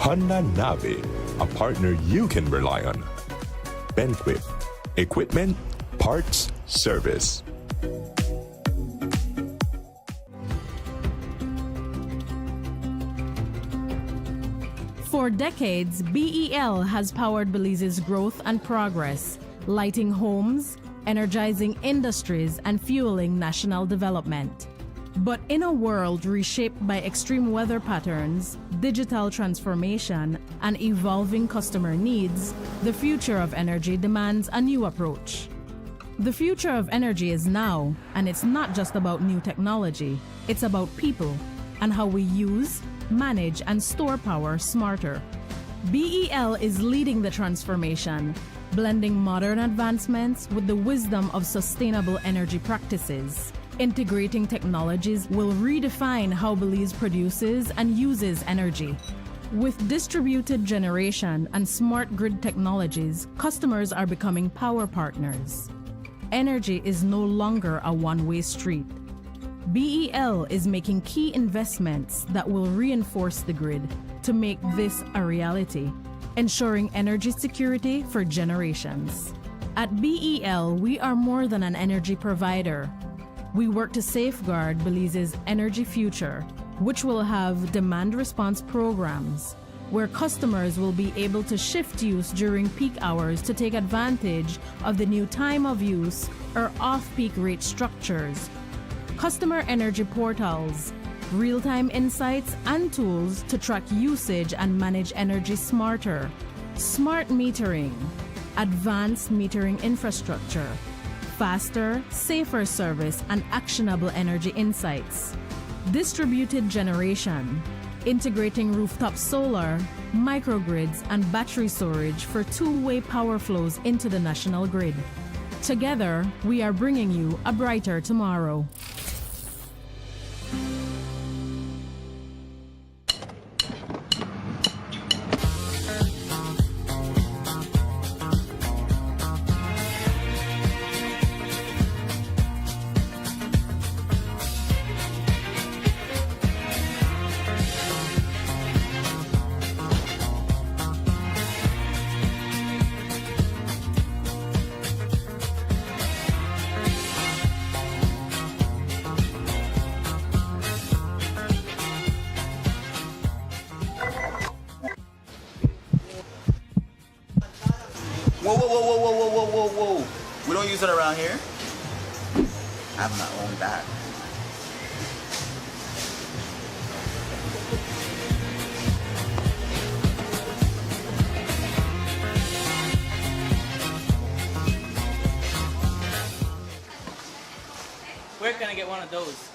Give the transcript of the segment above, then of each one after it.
Honda Navi, a partner you can rely on. Benquip, equipment, parts, service. For decades, BEL has powered Belize's growth and progress, lighting homes, energizing industries, and fueling national development. But in a world reshaped by extreme weather patterns, digital transformation, and evolving customer needs, the future of energy demands a new approach. The future of energy is now, and it's not just about new technology, it's about people and how we use, manage, and store power smarter. BEL is leading the transformation, blending modern advancements with the wisdom of sustainable energy practices. Integrating technologies will redefine how Belize produces and uses energy. With distributed generation and smart grid technologies, customers are becoming power partners. Energy is no longer a one-way street. BEL is making key investments that will reinforce the grid to make this a reality, ensuring energy security for generations. At BEL, we are more than an energy provider. We work to safeguard Belize's energy future, which will have demand response programs, where customers will be able to shift use during peak hours to take advantage of the new time of use or off-peak rate structures, customer energy portals, real-time insights and tools to track usage and manage energy smarter, smart metering, advanced metering infrastructure, faster, safer service and actionable energy insights, distributed generation, integrating rooftop solar, microgrids and battery storage for two-way power flows into the national grid. Together, we are bringing you a brighter tomorrow. Whoa. We don't use it around here. I have my own bag. Where can I get one of those?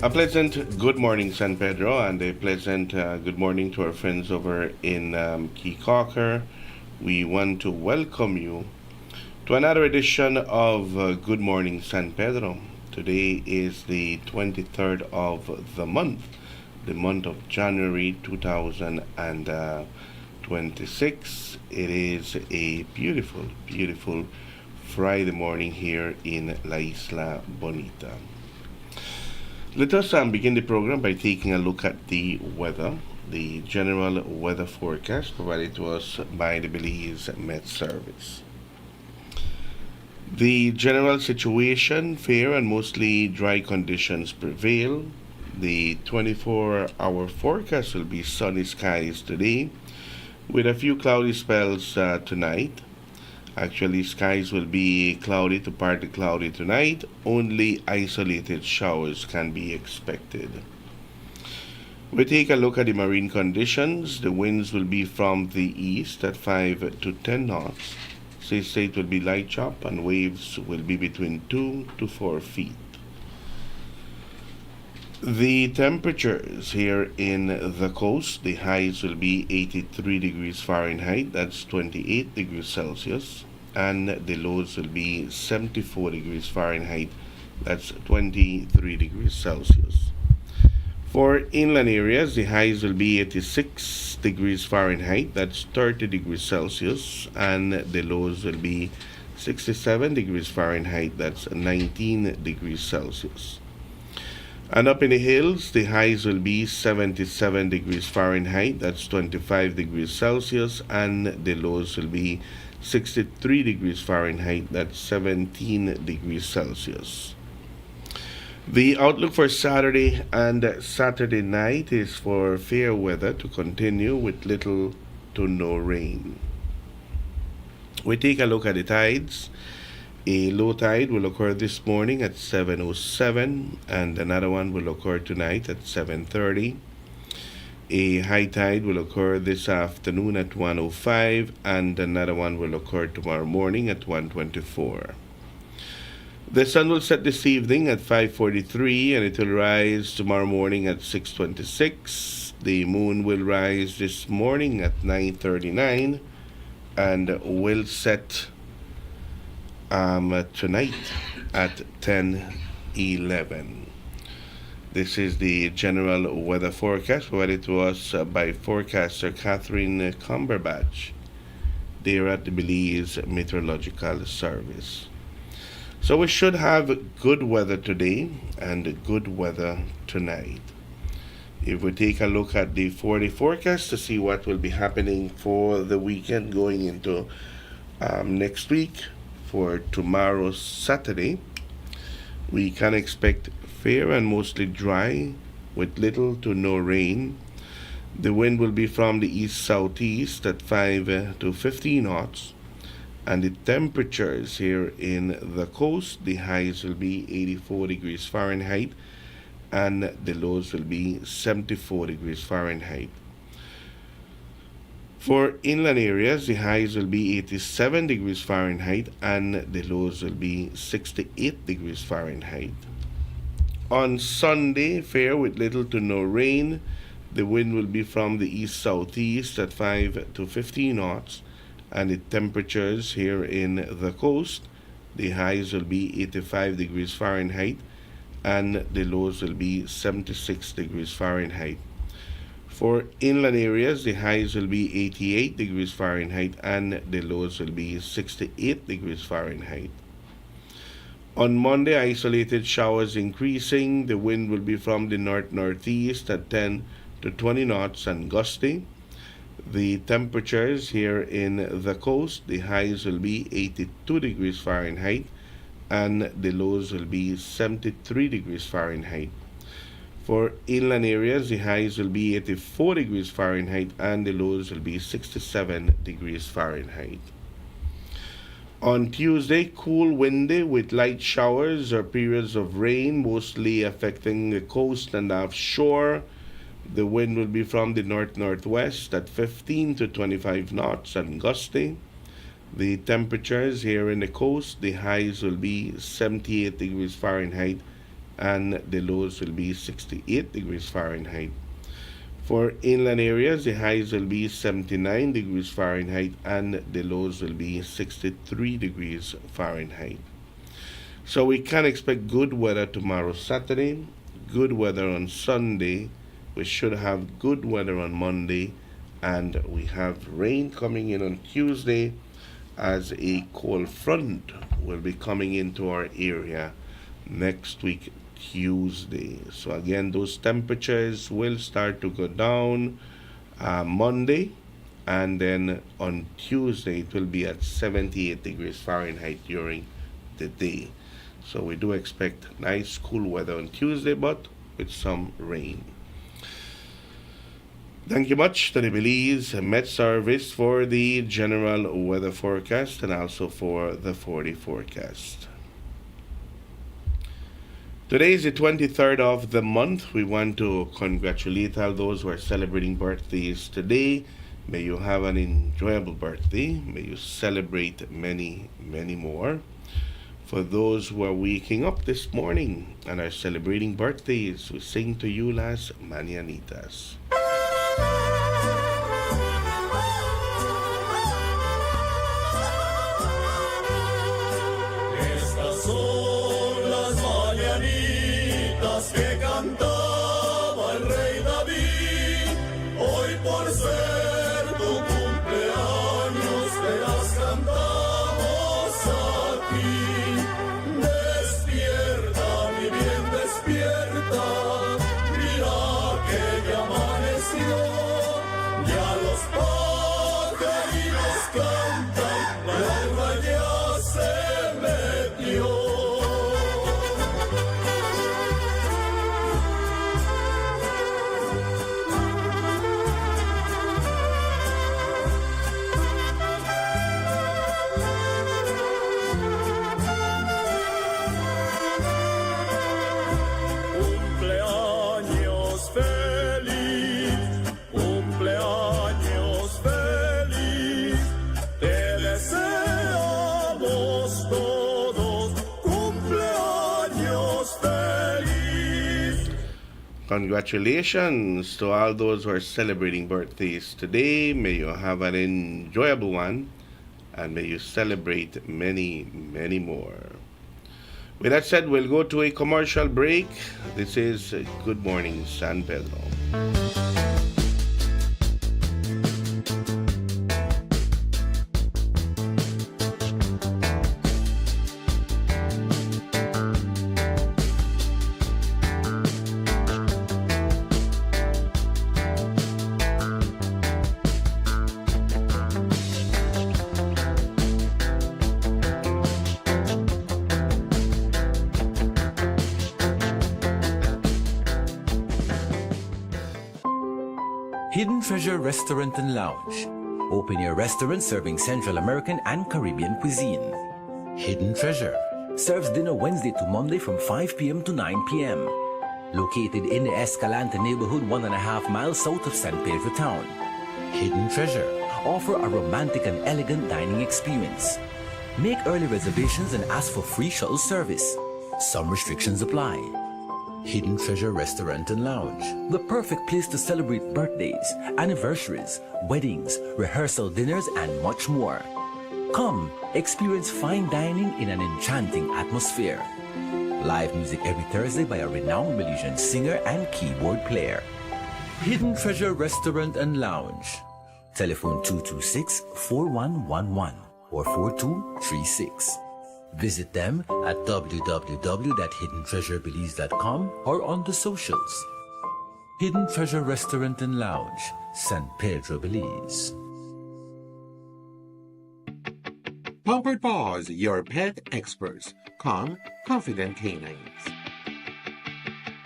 A pleasant good morning, San Pedro, and a pleasant good morning to our friends over in Key Corker. We want to welcome you to another edition of Good Morning San Pedro. Today is the 23rd of the month of January 2026. It is a beautiful, beautiful Friday morning here in La Isla Bonita. Let us begin the program by taking a look at the weather, the general weather forecast provided to us by the Belize Met Service. The general situation, fair and mostly dry conditions prevail. The 24-hour forecast will be sunny skies today with a few cloudy spells tonight. Actually, skies will be cloudy to partly cloudy tonight. Only isolated showers can be expected. We take a look at the marine conditions. The winds will be from the east at 5 to 10 knots. Sea state will be light chop and waves will be between 2 to 4 feet. The temperatures here in the coast, the highs will be 83 degrees Fahrenheit, that's 28 degrees Celsius, and the lows will be 74 degrees Fahrenheit, that's 23 degrees Celsius. For inland areas, the highs will be 86 degrees Fahrenheit, that's 30 degrees Celsius, and the lows will be 67 degrees Fahrenheit, that's 19 degrees Celsius. And up in the hills, the highs will be 77 degrees Fahrenheit, that's 25 degrees Celsius, and the lows will be 63 degrees Fahrenheit, that's 17 degrees Celsius. The outlook for Saturday and Saturday night is for fair weather to continue with little to no rain. We take a look at the tides. A low tide will occur this morning at 7:07 and another one will occur tonight at 7:30. A high tide will occur this afternoon at 1:05 and another one will occur tomorrow morning at 1:24. The sun will set this evening at 5:43 and it will rise tomorrow morning at 6:26. The moon will rise this morning at 9:39 and will set tonight at 10:11. This is the general weather forecast provided to us by forecaster Catherine Cumberbatch there at the Belize Meteorological Service. So we should have good weather today and good weather tonight. If we take a look at the 4-day forecast to see what will be happening for the weekend going into next week, for tomorrow, Saturday, we can expect fair and mostly dry with little to no rain. The wind will be from the east-southeast at 5 to 15 knots. And the temperatures here in the coast, the highs will be 84 degrees Fahrenheit and the lows will be 74 degrees Fahrenheit. For inland areas, the highs will be 87 degrees Fahrenheit and the lows will be 68 degrees Fahrenheit. On Sunday, fair with little to no rain. The wind will be from the east-southeast at 5 to 15 knots. And the temperatures here in the coast, the highs will be 85 degrees Fahrenheit and the lows will be 76 degrees Fahrenheit. For inland areas, the highs will be 88 degrees Fahrenheit and the lows will be 68 degrees Fahrenheit. On Monday, isolated showers increasing. The wind will be from the north-northeast at 10 to 20 knots and gusty. The temperatures here in the coast, the highs will be 82 degrees Fahrenheit and the lows will be 73 degrees Fahrenheit. For inland areas, the highs will be 84 degrees Fahrenheit and the lows will be 67 degrees Fahrenheit. On Tuesday, cool, windy with light showers or periods of rain, mostly affecting the coast and offshore. The wind will be from the north-northwest at 15 to 25 knots and gusty. The temperatures here in the coast, the highs will be 78 degrees Fahrenheit and the lows will be 68 degrees Fahrenheit. For inland areas, the highs will be 79 degrees Fahrenheit and the lows will be 63 degrees Fahrenheit. So we can expect good weather tomorrow, Saturday, good weather on Sunday. We should have good weather on Monday, and we have rain coming in on Tuesday as a cold front will be coming into our area next week, Tuesday. So again, those temperatures will start to go down Monday, and then on Tuesday it will be at 78 degrees Fahrenheit during the day. So we do expect nice cool weather on Tuesday, but with some rain. Thank you much to the Belize Met Service for the general weather forecast and also for the 40 forecast. Today is the 23rd of the month. We want to congratulate all those who are celebrating birthdays today. May you have an enjoyable birthday. May you celebrate many, many more. For those who are waking up this morning and are celebrating birthdays, we sing to you las mañanitas. Estas son las mañanitas que cantaba el rey David. Hoy por ser tu cumpleaños te las cantamos a ti. Despierta, mi bien, despierta. Mira que ya amaneció. Ya los pajaritos cantan, la alba ya se metió. Cumpleaños feliz, cumpleaños feliz, te deseamos todos, cumpleaños feliz. Congratulations to all those who are celebrating birthdays today. May you have an enjoyable one and may you celebrate many, many more. With that said, we'll go to a commercial break. This is Good Morning San Pedro. Hidden Treasure Restaurant and Lounge. Open-air restaurant serving Central American and Caribbean cuisine. Hidden Treasure serves dinner Wednesday to Monday from 5 p.m. to 9 p.m. Located in the Escalante neighborhood 1.5 miles south of San Pedro town. Hidden Treasure offer a romantic and elegant dining experience. Make early reservations and ask for free shuttle service. Some restrictions apply. Hidden Treasure Restaurant and Lounge, the perfect place to celebrate birthdays, anniversaries, weddings, rehearsal dinners, and much more. Come, experience fine dining in an enchanting atmosphere. Live music every Thursday by a renowned Belizean singer and keyboard player. Hidden Treasure Restaurant and Lounge. Telephone 226-4111 or 4236. Visit them at www.hiddentreasurebelize.com or on the socials. Hidden Treasure Restaurant and Lounge, San Pedro, Belize. Pampered Paws, your pet experts. Calm, confident canines.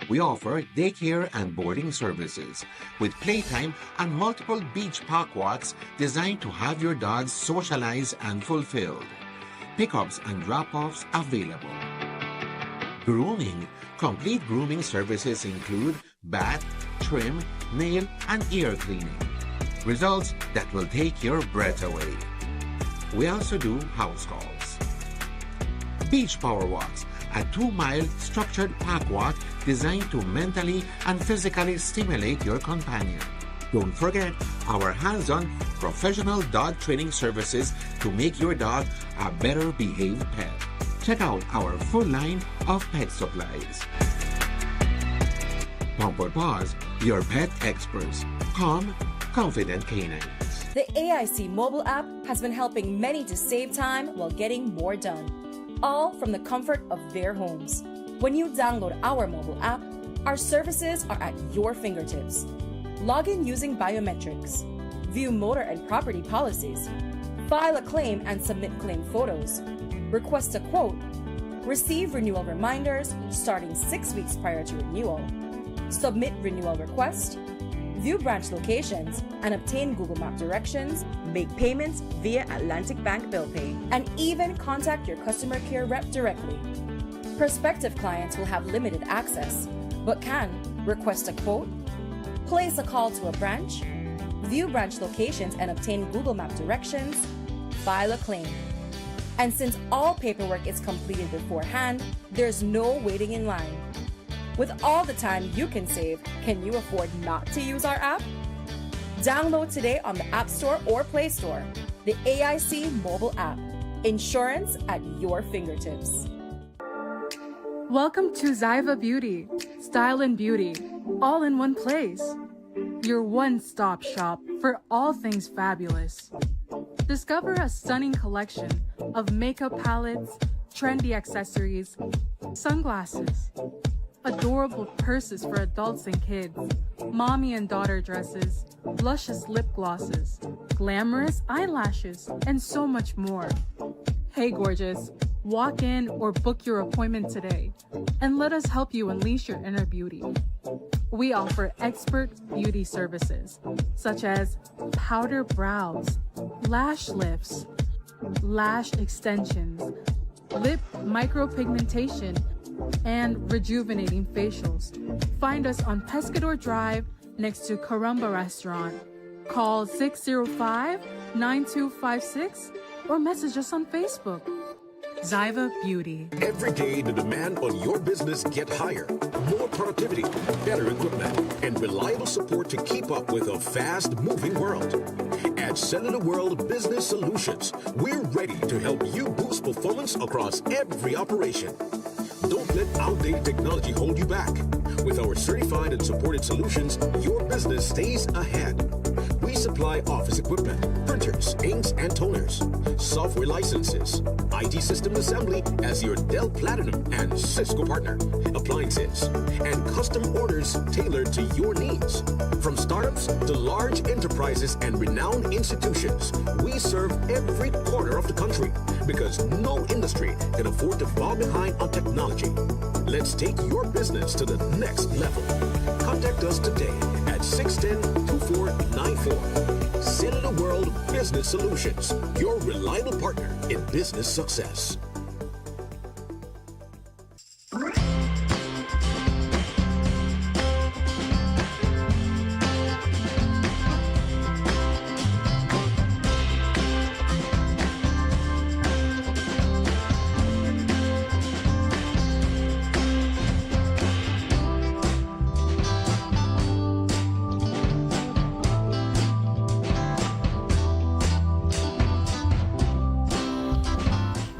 We offer daycare and boarding services with playtime and multiple beach park walks designed to have your dogs socialize and fulfilled. Pickups and drop-offs available. Grooming. Complete grooming services include bath, trim, nail, and ear cleaning. Results that will take your breath away. We also do house calls. Beach Power Walks, a 2-mile structured park walk designed to mentally and physically stimulate your companion. Don't forget our hands-on professional dog training services to make your dog a better behaved pet. Check out our full line of pet supplies. Pampered Paws, your pet experts. Calm, confident canines. The AIC mobile app has been helping many to save time while getting more done, all from the comfort of their homes. When you download our mobile app, our services are at your fingertips. Log in using biometrics, view motor and property policies, file a claim and submit claim photos, request a quote, receive renewal reminders starting 6 weeks prior to renewal, submit renewal request, view branch locations, and obtain Google Map directions, make payments via Atlantic Bank Bill Pay, and even contact your customer care rep directly. Prospective clients will have limited access, but can request a quote, place a call to a branch, view branch locations and obtain Google Map directions, file a claim. And since all paperwork is completed beforehand, there's no waiting in line. With all the time you can save, can you afford not to use our app? Download today on the App Store or Play Store the AIC mobile app. Insurance at your fingertips. Welcome to Zyva Beauty, style and beauty, all in one place. Your one-stop shop for all things fabulous. Discover a stunning collection of makeup palettes, trendy accessories, sunglasses, adorable purses for adults and kids, mommy and daughter dresses, luscious lip glosses, glamorous eyelashes, and so much more. Hey gorgeous, walk in or book your appointment today and let us help you unleash your inner beauty. We offer expert beauty services such as powder brows, lash lifts, lash extensions, lip micropigmentation, and rejuvenating facials. Find us on Pescador Drive next to Caramba Restaurant. Call 605-9256 or message us on Facebook. Zyva Beauty. Every day, the demand on your business get higher. More productivity, better equipment, and reliable support to keep up with a fast-moving world. At Cellular World Business Solutions, we're ready to help you boost performance across every operation. Don't let outdated technology hold you back. With our certified and supported solutions, your business stays ahead. We supply office equipment, printers, inks, and toners, software licenses, IT system assembly as your Dell Platinum and Cisco partner, appliances, and custom orders tailored to your needs. From startups to large enterprises and renowned institutions, we serve every corner of the country because no industry can afford to fall behind on technology. Let's take your business to the next level. Contact us today at 610-2494. Cellular World Business Solutions, your reliable partner in business success.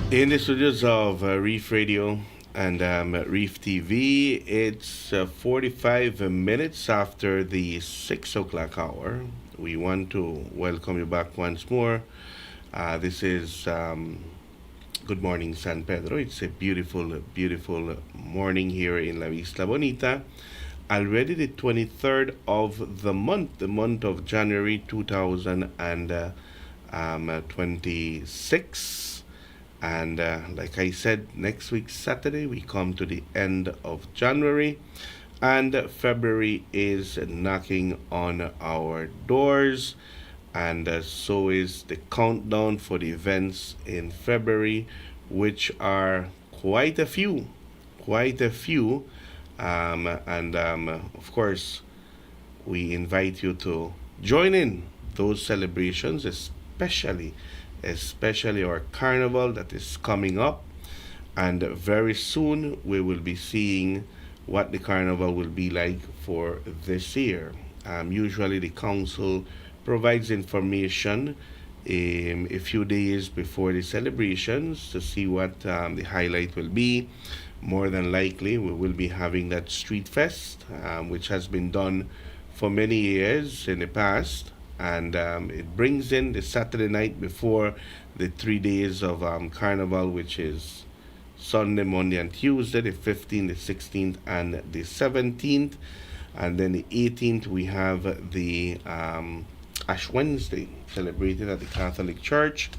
In the studios of Reef Radio and Reef TV, it's 45 minutes after the 6 o'clock hour. We want to welcome you back once more. This is Good Morning San Pedro. It's a beautiful, beautiful morning here in La Isla Bonita. Already the 23rd of the month of January 2026. And like I said, next week, Saturday, we come to the end of January. And February is knocking on our doors. And so is the countdown for the events in February, which are quite a few. Of course, we invite you to join in those celebrations, especially our carnival that is coming up. And very soon we will be seeing what the carnival will be like for this year. Usually the council provides information a few days before the celebrations to see what the highlight will be. More than likely we will be having that street fest, which has been done for many years in the past. And it brings in the Saturday night before the 3 days of carnival, which is Sunday, Monday, and Tuesday, the 15th, the 16th, and the 17th. And then the 18th, we have the Ash Wednesday celebrated at the Catholic Church.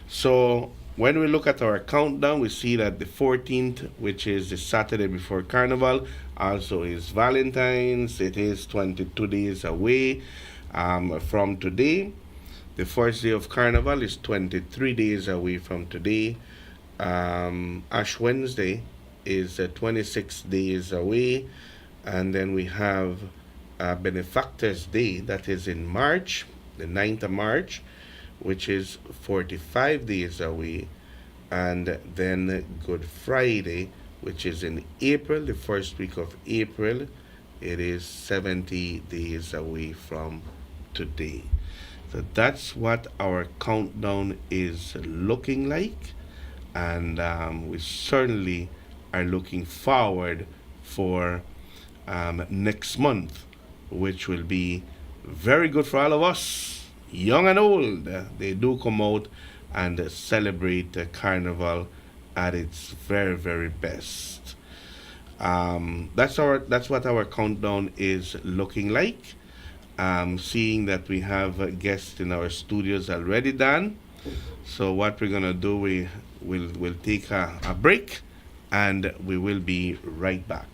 So when we look at our countdown, we see that the 14th, which is the Saturday before Carnival, also is Valentine's. It is 22 days away from today. The first day of Carnival is 23 days away from today. Ash Wednesday is 26 days away. And then we have Benefactors Day, that is in March, the 9th of March, which is 45 days away. And then Good Friday, which is in April, the first week of April, it is 70 days away from today. So that's what our countdown is looking like. And we certainly are looking forward for next month, which will be very good for all of us, young and old. They do come out and celebrate the Carnival at its very, very best. That's what our countdown is looking like. Seeing that we have guests in our studios already, Dan. So what we're gonna do, we'll take a break, and we will be right back.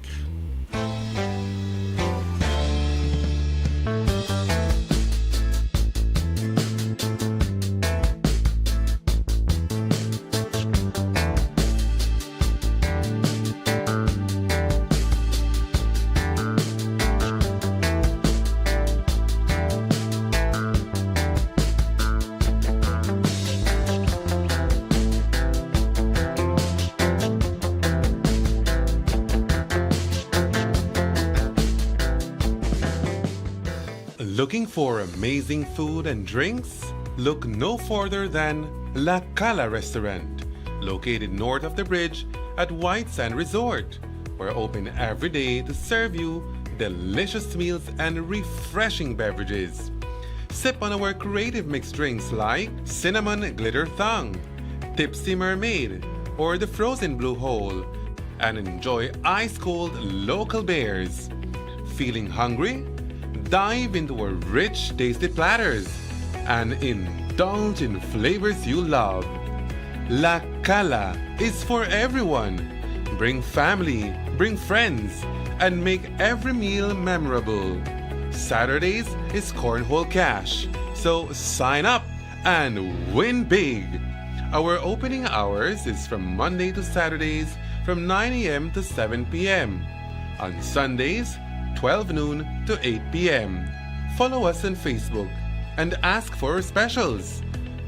Looking for amazing food and drinks? Look no further than La Cala Restaurant, located north of the bridge at White Sand Resort. We're open every day to serve you delicious meals and refreshing beverages. Sip on our creative mixed drinks like Cinnamon Glitter Thang, Tipsy Mermaid, or the Frozen Blue Hole, and enjoy ice-cold local beers. Feeling hungry? Dive into our rich, tasty platters and indulge in flavors you love. La Cala is for everyone. Bring family, bring friends, and make every meal memorable. Saturdays is Cornhole Cash, so sign up and win big. Our opening hours is from Monday to Saturdays from 9 a.m. to 7 p.m. On Sundays, 12 noon to 8 p.m. Follow us on Facebook and ask for our specials.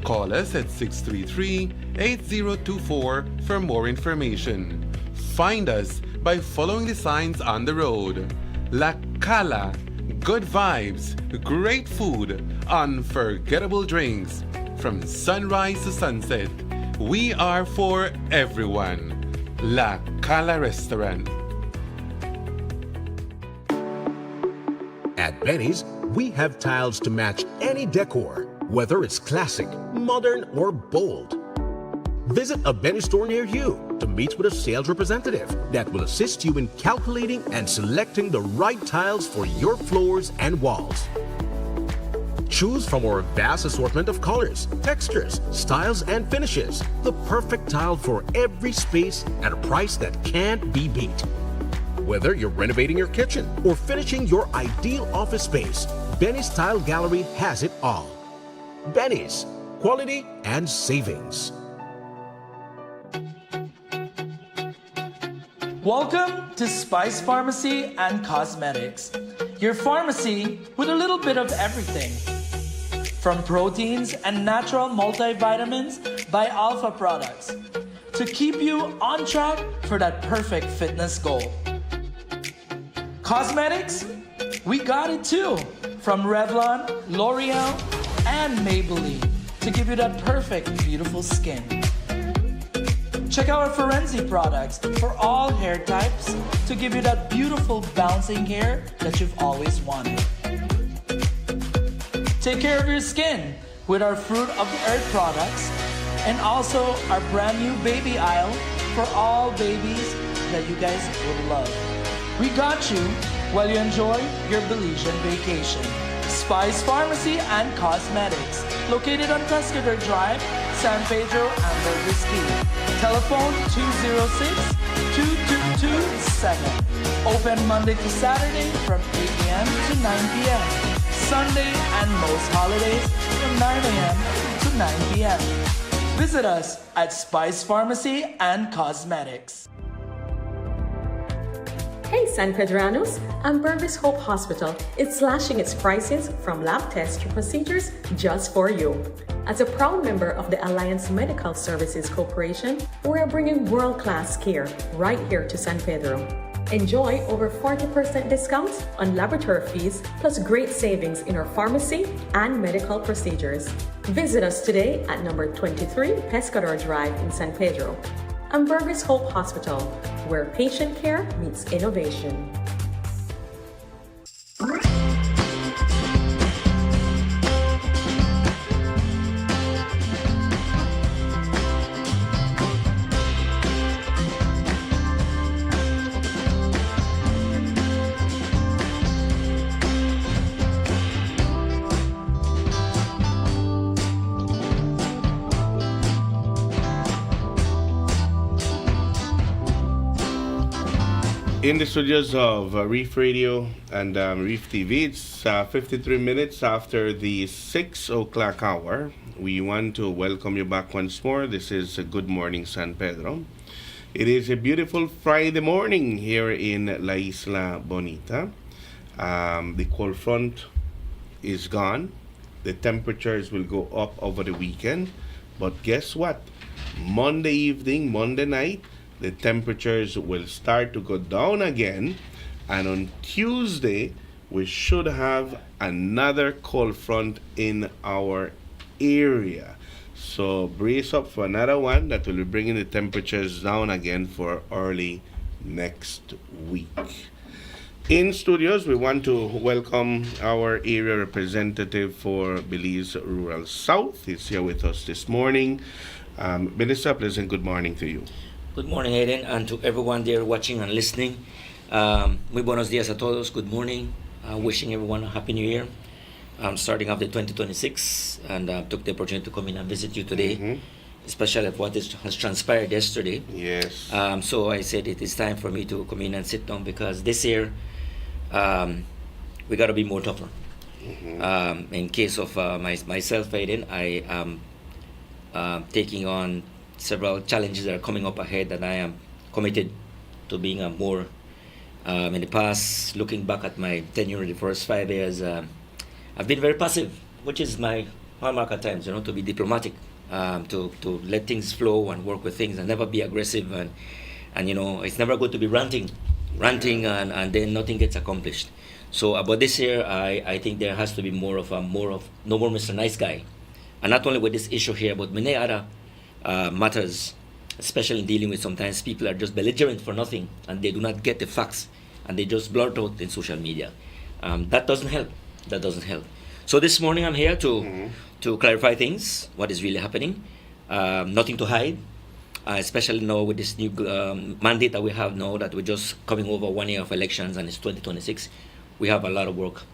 Call us at 633-8024 for more information. Find us by following the signs on the road. La Cala, good vibes, great food, unforgettable drinks. From sunrise to sunset, we are for everyone. La Cala Restaurant. At Benny's, we have tiles to match any decor, whether it's classic, modern, or bold. Visit a Benny store near you to meet with a sales representative that will assist you in calculating and selecting the right tiles for your floors and walls. Choose from our vast assortment of colors, textures, styles, and finishes. The perfect tile for every space at a price that can't be beat. Whether you're renovating your kitchen or finishing your ideal office space, Benny's Tile Gallery has it all. Benny's, quality and savings. Welcome to Spice Pharmacy and Cosmetics, your pharmacy with a little bit of everything. From proteins and natural multivitamins by Alpha Products to keep you on track for that perfect fitness goal. Cosmetics, we got it too. From Revlon, L'Oreal, and Maybelline to give you that perfect, beautiful skin. Check out our Forensi products for all hair types to give you that beautiful bouncing hair that you've always wanted. Take care of your skin with our Fruit of the Earth products and also our brand new baby aisle for all babies that you guys would love. We got you while you enjoy your Belizean vacation. Spice Pharmacy and Cosmetics, located on Tuscador Drive, San Pedro and Burgess Key. Telephone 206-2227. Open Monday to Saturday from 8 a.m. to 9 p.m. Sunday and most holidays from 9 a.m. to 9 p.m. Visit us at Spice Pharmacy and Cosmetics. Hey San Pedranos, Burgess Hope Hospital is slashing its prices from lab tests to procedures just for you. As a proud member of the Alliance Medical Services Corporation, we are bringing world-class care right here to San Pedro. Enjoy over 40% discounts on laboratory fees plus great savings in our pharmacy and medical procedures. Visit us today at number 23 Pescador Drive in San Pedro. Burgess Hope Hospital, where patient care meets innovation. In the studios of Reef Radio and Reef TV, it's 53 minutes after the 6 o'clock hour. We want to welcome you back once more. This is Good Morning San Pedro. It is a beautiful Friday morning here in La Isla Bonita. The cold front is gone. The temperatures will go up over the weekend. But guess what? Monday evening, Monday night, the temperatures will start to go down again, and on Tuesday we should have another cold front in our area. So brace up for another one that will be bringing the temperatures down again for early next week. In studios, we want to welcome our area representative for Belize Rural South. He's here with us this morning. Minister, pleasant good morning to you. Good morning, Aiden, and to everyone there watching and listening. Muy buenos días a todos. Good morning. Wishing everyone a happy new year. Starting off the 2026, and took the opportunity to come in and visit you today, especially at what has transpired yesterday. Yes. So I said it is time for me to come in and sit down, because this year we got to be more tougher. In case of myself, Aiden, I am taking on several challenges that are coming up ahead, and I am committed to being a more in the past, looking back at my tenure in the first 5 years, I've been very passive, which is my hallmark at times, to be diplomatic, to let things flow and work with things and never be aggressive, and it's never good to be ranting and then nothing gets accomplished. So but this year I think there has to be more of no more Mr. Nice Guy, and not only with this issue here, but many other matters, especially in dealing with sometimes people are just belligerent for nothing and they do not get the facts and they just blurt out in social media. That doesn't help. So this morning I'm here to clarify things, what is really happening, nothing to hide, especially now with this new mandate that we have now, that we're just coming over 1 year of elections and it's 2026. We have a lot of work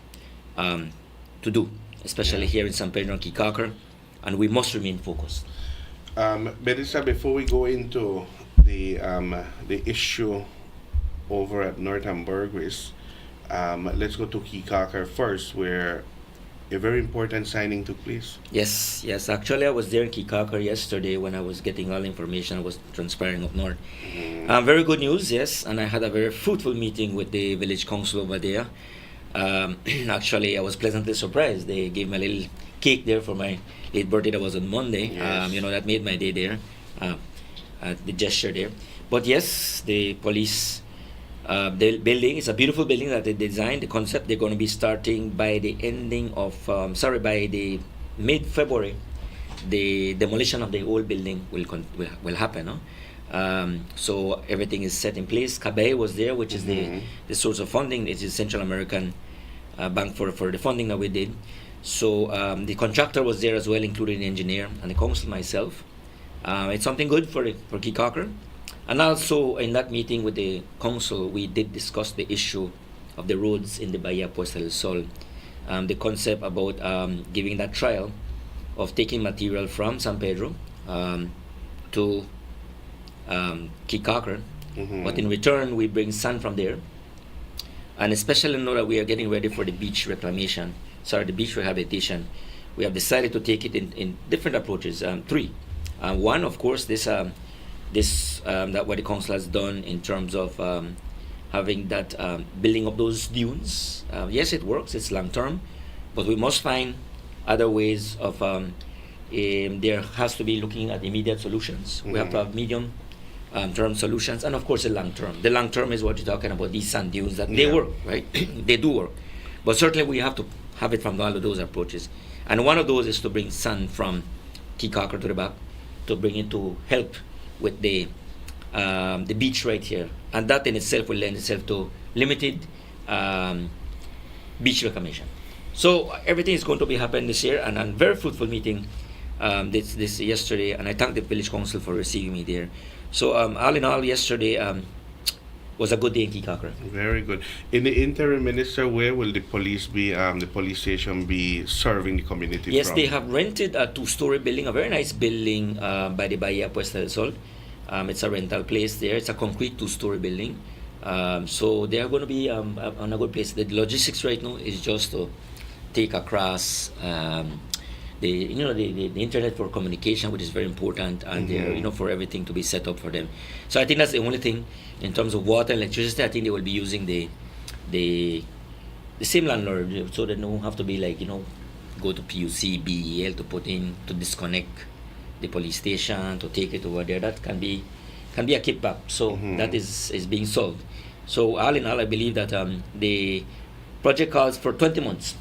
to do, especially here in San Pedro and Kikaker, and we must remain focused. Melissa, before we go into the issue over at Northern-Burgess, let's go to Kikaker first, where a very important signing took place. Yes. Actually, I was there in Kikaker yesterday when I was getting all information was transpiring up north. Very good news, yes, and I had a very fruitful meeting with the village council over there. Actually, I was pleasantly surprised. They gave me a little cake there for my late birthday. That was on Monday. Yes. That made my day there, the gesture there. But yes, the police the building is a beautiful building that they designed. The concept, they're going to be starting by the ending of by the mid-February. The demolition of the old building will happen. So everything is set in place. CABE was there, which is the source of funding. It is Central American Bank for the funding that we did. So the contractor was there as well, including the engineer and the council, myself. It's something good for Kikaker. And also in that meeting with the council, we did discuss the issue of the roads in the Bahia Puesta del Sol. The concept about giving that trial of taking material from San Pedro to Kikaker, but in return we bring sand from there, and especially now that we are getting ready for the beach rehabilitation, we have decided to take it in different approaches. Three. One, of course, that what the council has done in terms of having that building of those dunes. Yes, it works. It's long term, but we must find other ways of. There has to be looking at immediate solutions. We have to have medium term solutions, and of course the long term. The long term is what you're talking about, these sand dunes, that they work, right? They do work. But certainly we have to have it from all of those approaches. And one of those is to bring sand from Kikaker to the back, to bring it to help with the beach right here. And that in itself will lend itself to limited beach reclamation. So everything is going to be happening this year, and a very fruitful meeting this yesterday, and I thank the village council for receiving me there. So all in all, yesterday was a good day in Kikaker. Very good. In the interim, Minister, where will the police be? The police station be serving the community? Yes, from? they have rented a 2-story building, a very nice building by the Bahia Puesta del Sol. It's a rental place there. It's a concrete 2-story building. So they are going to be on a good place. The logistics right now is just to take across the internet for communication, which is very important, and for everything to be set up for them. So I think that's the only thing in terms of water and electricity. I think they will be using the same landlord, so they don't have to be go to PUC, BEL to disconnect the police station, to take it over there. That can be a kickback. So that is being solved. So all in all, I believe that the project calls for 20 months,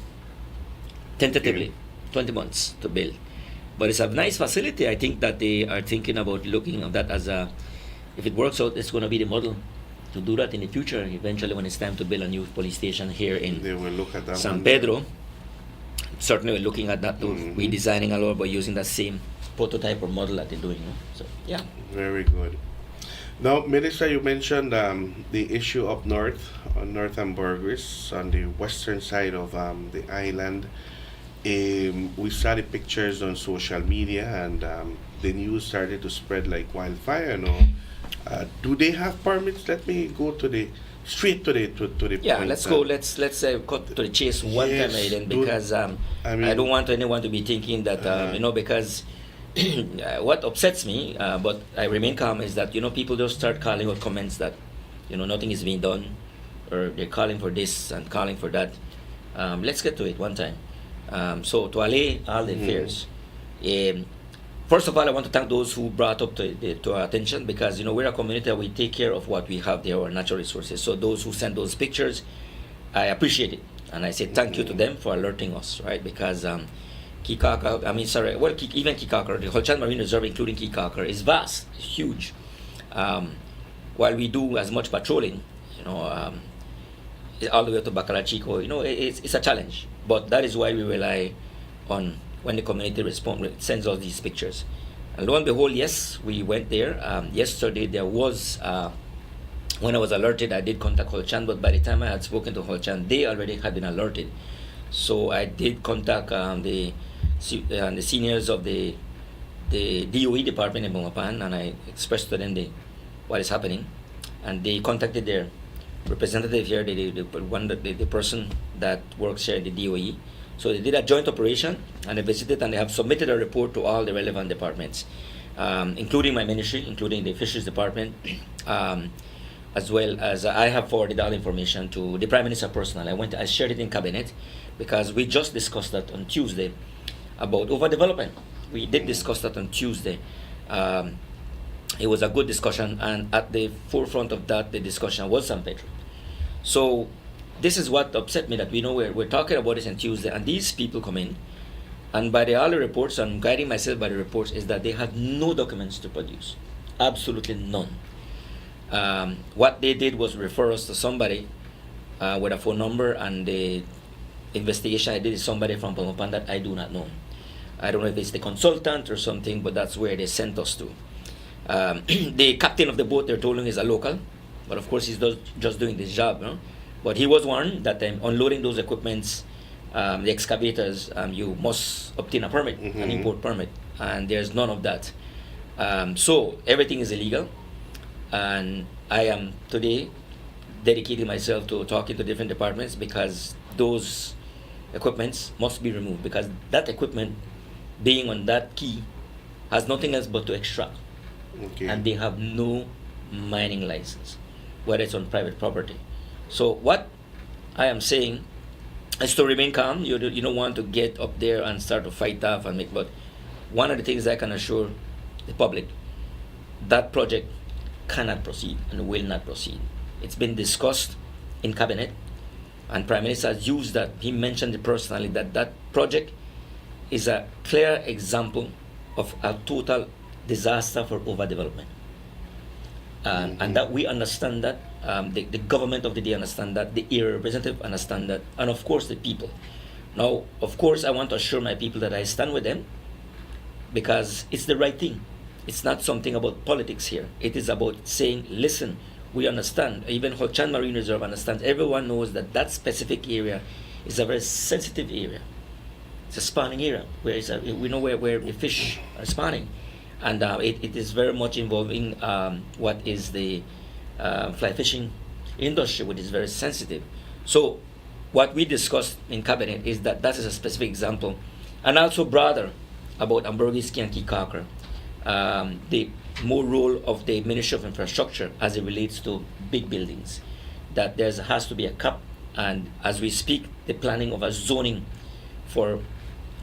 tentatively. 20 months to build, but it's a nice facility. I think that they are thinking about looking at that as if it works out, it's going to be the model to do that in the future. Eventually, when it's time to build a new police station here in San Pedro, certainly we're looking at that, redesigning a lot by using that same prototype or model that they're doing. So yeah, very good. Now, Minister, you mentioned the issue up north on North Ambergris, on the western side of the island. We saw the pictures on social media, and the news started to spread like wildfire. Do they have permits? Let me go straight to the yeah, point. let's go. Let's cut to the chase one time, Aiden, because I don't want anyone to be thinking that because what upsets me, but I remain calm, is that people just start calling out comments that nothing is being done, or they're calling for this and calling for that. Let's get to it one time. So to allay all the fears, first of all, I want to thank those who brought up to our attention, because we're a community that we take care of what we have there, our natural resources. So those who send those pictures, I appreciate it, and I say thank you to them for alerting us, right? Because Kikaker, even Kikaker, the Holchan Marine Reserve, including Kikaker, is vast, it's huge. While we do as much patrolling, all the way to Bacalachico, it's a challenge. But that is why we rely on when the community sends us these pictures. And lo and behold, yes, we went there. Yesterday there was, when I was alerted, I did contact Holchan, but by the time I had spoken to Holchan, they already had been alerted. So I did contact the seniors of the DOE department in Bumapan, and I expressed to them what is happening. And they contacted their representative here, the person that works here in the DOE. So they did a joint operation, and they visited, and they have submitted a report to all the relevant departments, including my ministry, including the fisheries department, as well as I have forwarded all information to the Prime Minister personally. I shared it in cabinet, because we just discussed that on Tuesday about overdevelopment. We did discuss that on Tuesday. It was a good discussion, and at the forefront of that, the discussion was San Pedro. So this is what upset me, that we're talking about this on Tuesday, and these people come in, and by all the reports, I'm guiding myself by the reports, is that they had no documents to produce, absolutely none. What they did was refer us to somebody with a phone number, and the investigation I did is somebody from Pamapan that I do not know. I don't know if it's the consultant or something, but that's where they sent us to. The captain of the boat, they're told him, is a local, but of course he's just doing this job. But he was warned that unloading those equipments, the excavators, you must obtain a permit, an import permit, and there's none of that. So everything is illegal, and I am today dedicating myself to talking to different departments because those equipments must be removed, because that equipment being on that key has nothing else but to extract. Okay. And they have no mining license, whether it's on private property. So what I am saying is to remain calm. You don't want to get up there and start to fight off and make, but one of the things I can assure the public, that project cannot proceed and will not proceed. It's been discussed in cabinet, and Prime Minister has used that. He mentioned it personally, that project is a clear example of a total disaster for overdevelopment. And that we understand that, the government of the day understand that, the area representative understand that, and of course the people. Now, of course, I want to assure my people that I stand with them because it's the right thing. It's not something about politics here. It is about saying, listen, we understand. Even Holchan Marine Reserve understands. Everyone knows that that specific area is a very sensitive area. It's a spawning area where we know where the fish are spawning. And it is very much involving what is the fly fishing industry, which is very sensitive. So what we discussed in cabinet is that is a specific example, and also broader about Ambergris and Kikakra, the more role of the Ministry of Infrastructure as it relates to big buildings, that there has to be a cap, and as we speak, the planning of a zoning for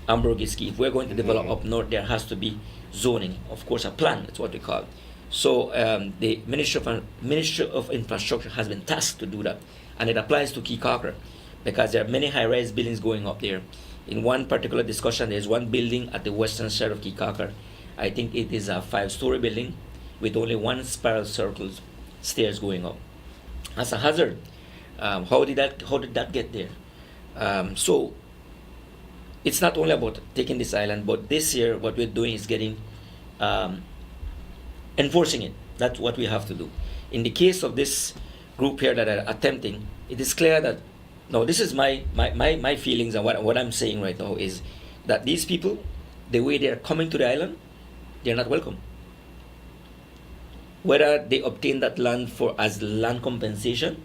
Ambergris. If we're going to develop up north, there has to be zoning, of course, a plan. That's what we call it. So the Ministry of Infrastructure has been tasked to do that, and it applies to Kikakra because there are many high-rise buildings going up there. In one particular discussion, there's one building at the western side of Kikakra. I think it is a 5-story building with only one spiral circle stairs going up. That's a hazard. How did that get there? So it's not only about taking this island, but this year what we're doing is getting enforcing it. That's what we have to do. In the case of this group here that are attempting, it is clear that, no, this is my feelings, and what I'm saying right now is that these people, the way they are coming to the island, they're not welcome. Whether they obtain that land as land compensation,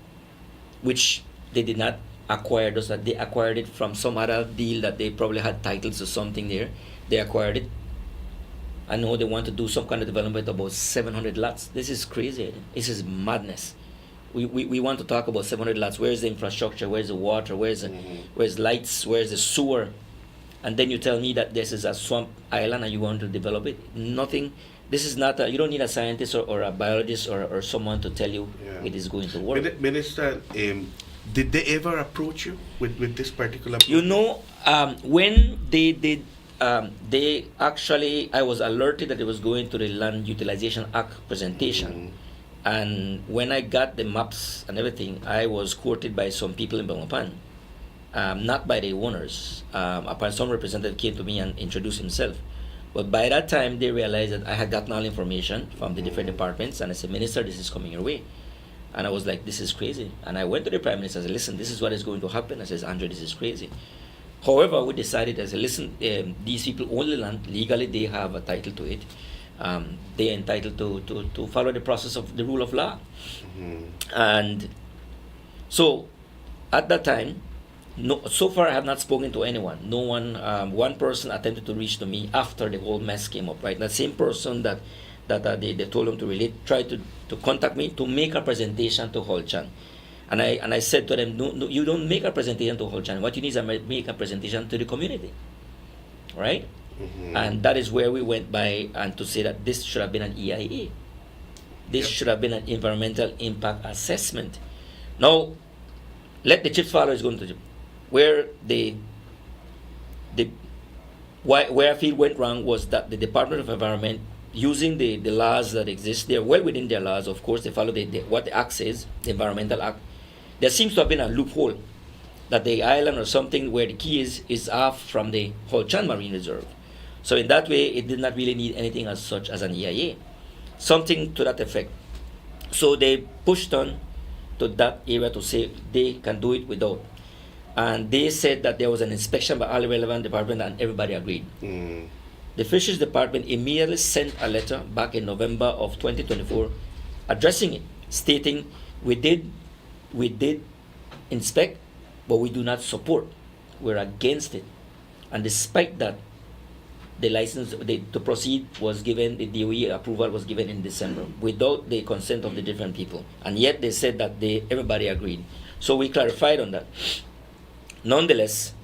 which they did not acquire, those that they acquired it from some other deal that they probably had titles or something there, they acquired it. I know they want to do some kind of development about 700 lots. This is crazy. This is madness. We want to talk about 700 lots. Where's the infrastructure? Where's the water? Where's lights? Where's the sewer? And then you tell me that this is a swamp island and you want to develop it. Nothing. This is not you don't need a scientist or a biologist or someone to tell you it is going to work. Minister, did they ever approach you with this particular project? You know, when they did, they actually, I was alerted that it was going to the Land Utilization Act presentation. And when I got the maps and everything, I was courted by some people in Bangapan. Not by the owners. Some representative came to me and introduced himself. But by that time, they realized that I had gotten all information from the different departments, and I said, Minister, this is coming your way. And I was like, this is crazy. And I went to the Prime Minister and said, listen, this is what is going to happen. I said, Andrew, this is crazy. However, we decided, I said, listen, these people own the land. Legally, they have a title to it. They are entitled to follow the process of the rule of law. And so, at that time, so far I have not spoken to anyone. No one. One person attempted to reach to me after the whole mess came up. Right, that same person that they told him to relate tried to contact me to make a presentation to Holchan, and I said to them, no, you don't make a presentation to Holchan. What you need is to make a presentation to the community, right? And that is where we went by and to say that this should have been an EIA. This should have been an environmental impact assessment. Now, let the chips follow is going to. Where where I feel went wrong was that the Department of Environment, using the laws that exist, they're well within their laws, of course, they follow what the Act says, the Environmental Act. There seems to have been a loophole that the island or something where the key is off from the Holchan Marine Reserve. So in that way, it did not really need anything as such as an EIA, something to that effect. So they pushed on to that area to say they can do it without. And they said that there was an inspection by all relevant departments and everybody agreed. the Fisheries Department immediately sent a letter back in November of 2024 addressing it, stating we did inspect, but we do not support. We're against it. And despite that, the license to proceed was given, the DOE approval was given in December without the consent of the different people. And yet they said that everybody agreed. So we clarified on that. Nonetheless,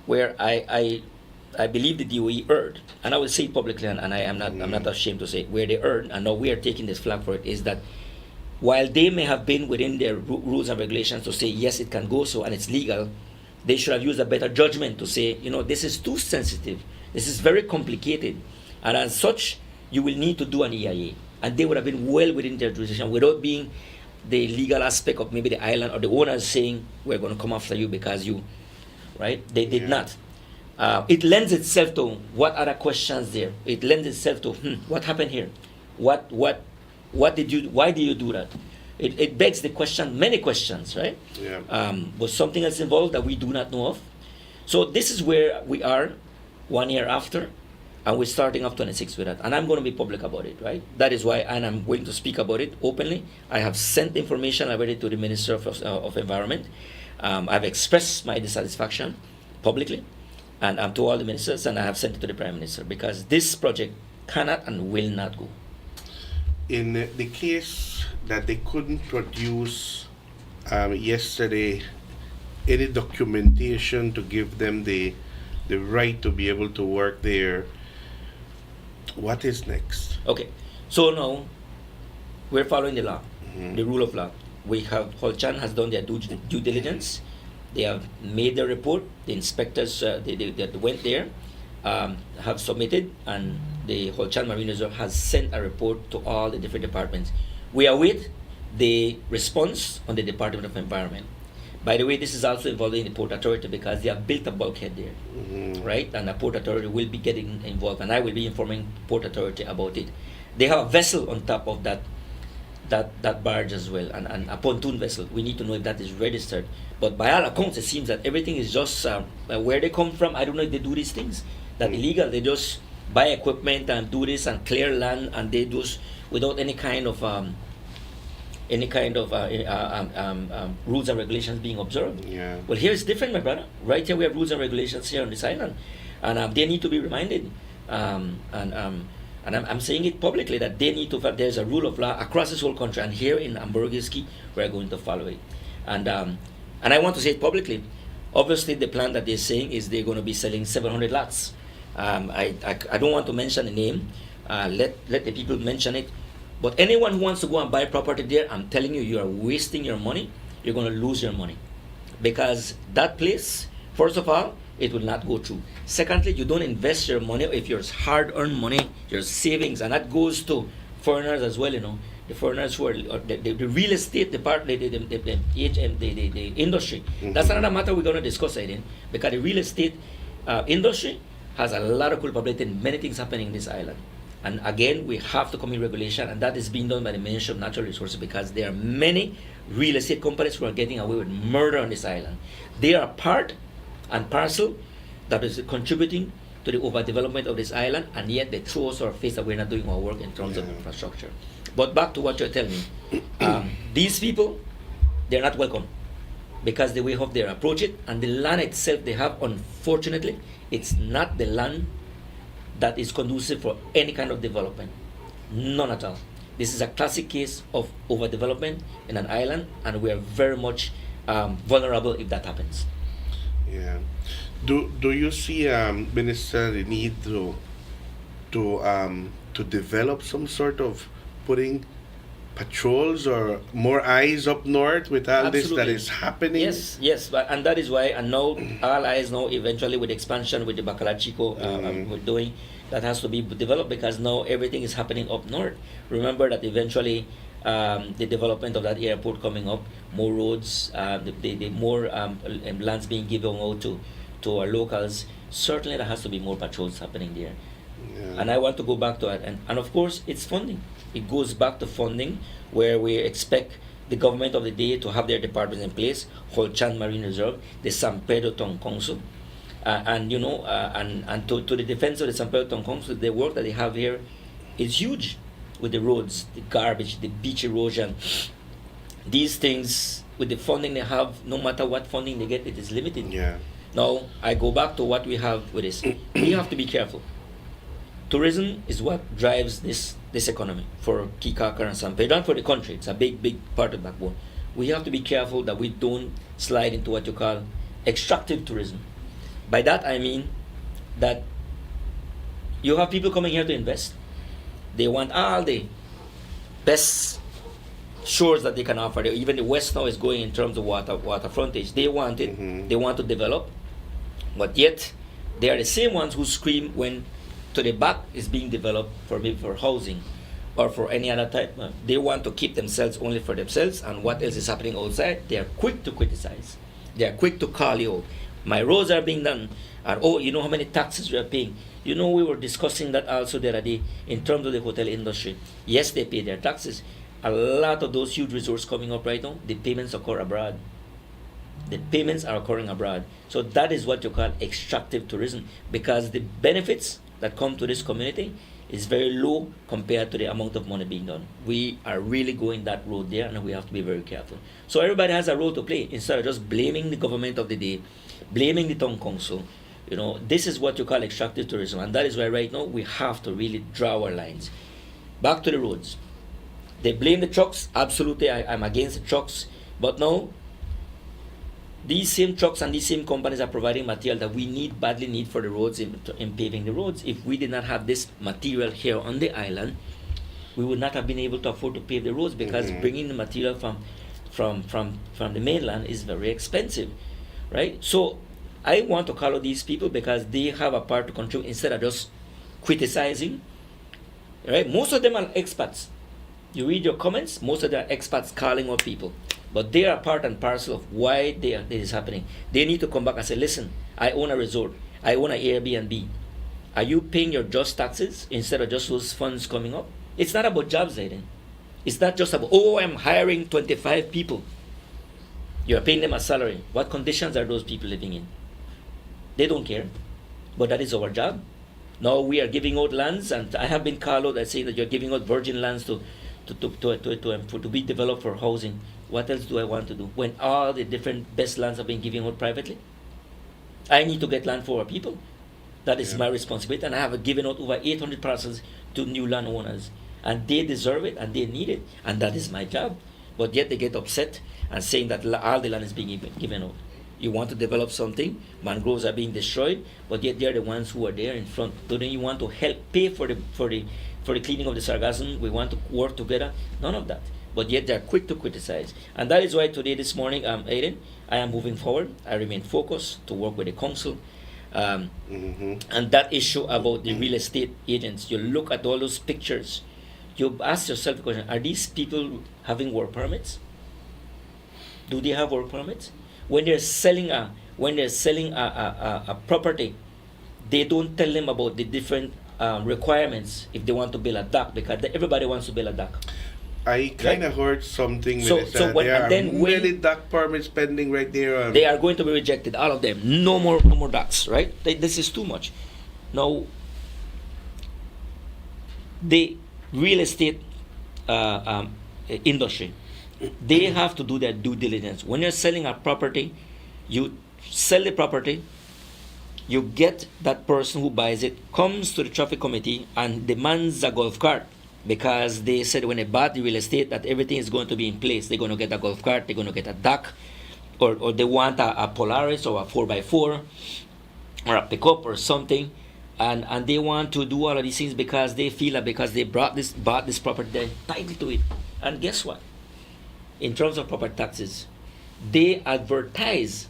where I believe the DOE erred, and I will say it publicly, and I'm not ashamed to say it, where they erred, and now we are taking this flag for it, is that while they may have been within their rules and regulations to say, yes, it can go so, and it's legal, they should have used a better judgment to say, this is too sensitive, this is very complicated, and as such, you will need to do an EIA. And they would have been well within their jurisdiction without being the legal aspect of maybe the island or the owners saying, we're going to come after you because you, right? They did not. It lends itself to what other questions there. It lends itself to, what happened here? Why did you do that? It begs the question, many questions, right? Yeah. Was something else involved that we do not know of? So this is where we are 1 year after, and we're starting off 26 with that. And I'm going to be public about it, right? That is why, and I'm going to speak about it openly. I have sent information already to the Minister of Environment. I've expressed my dissatisfaction publicly, and to all the ministers, and I have sent it to the Prime Minister, because this project cannot and will not go. In the case that they couldn't produce yesterday any documentation to give them the right to be able to work there, what is next? Okay, so now we're following the law, the rule of law. We have, Holchan has done their due diligence. They have made their report. The inspectors that went there have submitted, and the Holchan Marine Reserve has sent a report to all the different departments. We await the response on the Department of Environment. By the way, this is also involving the Port Authority because they have built a bulkhead there, right? And the Port Authority will be getting involved, and I will be informing Port Authority about it. They have a vessel on top of that barge as well, and a pontoon vessel. We need to know if that is registered. But by all accounts, it seems that everything is just where they come from. I don't know if they do these things that illegal. They just buy equipment and do this and clear land, and they do without any kind of rules and regulations being observed. Yeah. Well, here it's different, my brother. Right here we have rules and regulations here on this island, and they need to be reminded. And I'm saying it publicly that they need to. There's a rule of law across this whole country, and here in Ambergiski, we're going to follow it. And I want to say it publicly. Obviously, the plan that they're saying is they're going to be selling 700 lots. I don't want to mention the name. Let the people mention it. But anyone who wants to go and buy property there, I'm telling you, you are wasting your money. You're going to lose your money. Because that place, first of all, it will not go through. Secondly, you don't invest your money if your hard-earned money, your savings, and that goes to foreigners as well, the foreigners who are the real estate department, the industry. That's another matter we're going to discuss, Aiden, because the real estate industry has a lot of culpability in many things happening in this island. And again, we have to come in regulation, and that is being done by the Ministry of Natural Resources, because there are many real estate companies who are getting away with murder on this island. They are part and parcel that is contributing to the overdevelopment of this island, and yet they throw us our face that we're not doing our work in terms of infrastructure. But back to what you're telling me, these people, they're not welcome because the way of they approach it, and the land itself they have, unfortunately, it's not the land that is conducive for any kind of development. None at all. This is a classic case of overdevelopment in an island, and we are very much vulnerable if that happens. Yeah. Do you see, Minister, the need to develop some sort of putting patrols or more eyes up north with all this that is happening? Yes, and that is why, and now all eyes now eventually with expansion with the Bacala Chico we're doing, that has to be developed, because now everything is happening up north. Remember that eventually the development of that airport coming up, more roads, the more lands being given out to our locals, certainly there has to be more patrols happening there. Yeah. And I want to go back to it, and of course it's funding. It goes back to funding, where we expect the government of the day to have their departments in place, Holchan Marine Reserve, the San Pedro Town Council, And you know, and to the defense of the San Pedro Town Council, the work that they have here is huge with the roads, the garbage, the beach erosion. These things, with the funding they have, no matter what funding they get, it is limited. Yeah. Now, I go back to what we have with this. We have to be careful. Tourism is what drives this economy for Kikaka and San Pedro and for the country. It's a big part of the backbone. We have to be careful that we don't slide into what you call extractive tourism. By that I mean that you have people coming here to invest. They want all the best shores that they can offer. Even the West now is going in terms of water frontage. They want it. They want to develop, but yet they are the same ones who scream when to the back is being developed for maybe for housing or for any other type. They want to keep themselves only for themselves, and what else is happening outside, they are quick to criticize. They are quick to call you out. My roads are being done, and oh, you know how many taxes we are paying. You know, we were discussing that also the other day in terms of the hotel industry. Yes, they pay their taxes. A lot of those huge resorts coming up right now, the payments occur abroad. The payments are occurring abroad. So that is what you call extractive tourism, because the benefits that come to this community is very low compared to the amount of money being done. We are really going that road there, and we have to be very careful. So everybody has a role to play. Instead of just blaming the government of the day, blaming the town council, you know, this is what you call extractive tourism, and that is why right now we have to really draw our lines. Back to the roads. They blame the trucks. Absolutely, I'm against the trucks. But now, these same trucks and these same companies are providing material that we badly need for the roads in paving the roads. If we did not have this material here on the island, we would not have been able to afford to pave the roads, because bringing the material from the mainland is very expensive, right? So I want to call out these people because they have a part to contribute instead of just criticizing, right? Most of them are expats. You read your comments, most of them are expats calling out people. But they are part and parcel of why this is happening. They need to come back and say, listen, I own a resort. I own an Airbnb. Are you paying your just taxes instead of just those funds coming up? It's not about jobs, Aiden. It's not just about, oh, I'm hiring 25 people. You're paying them a salary. What conditions are those people living in? They don't care. But that is our job. Now we are giving out lands, and I have been called out as saying that you're giving out virgin lands to be developed for housing. What else do I want to do when all the different best lands are being given out privately? I need to get land for our people. That is my responsibility, and I have given out over 800 parcels to new landowners, and they deserve it and they need it, and that is my job. But yet they get upset and saying that all the land is being given out. You want to develop something, mangroves are being destroyed, but yet they're the ones who are there in front. So then you want to help pay for the cleaning of the sargassum. We want to work together. None of that. But yet they're quick to criticize. And that is why today, this morning, Aiden, I am moving forward. I remain focused to work with the council. And that issue about the real estate agents, you look at all those pictures, you ask yourself the question, are these people having work permits? Do they have work permits? When they're selling a property, they don't tell them about the different requirements if they want to build a dock, because everybody wants to build a dock. I kind of heard something. So there are many dock permits pending right there. They are going to be rejected, all of them. No more docks, right? This is too much. Now, the real estate industry, they have to do their due diligence. When you're selling a property, you sell the property, you get that person who buys it, comes to the traffic committee and demands a golf cart, because they said when they bought the real estate that everything is going to be in place. They're going to get a golf cart, they're going to get a dock, or they want a Polaris or a 4x4 or a pickup or something, and they want to do all of these things because they feel that because they bought this property, they're entitled to it. And guess what? In terms of property taxes, they advertise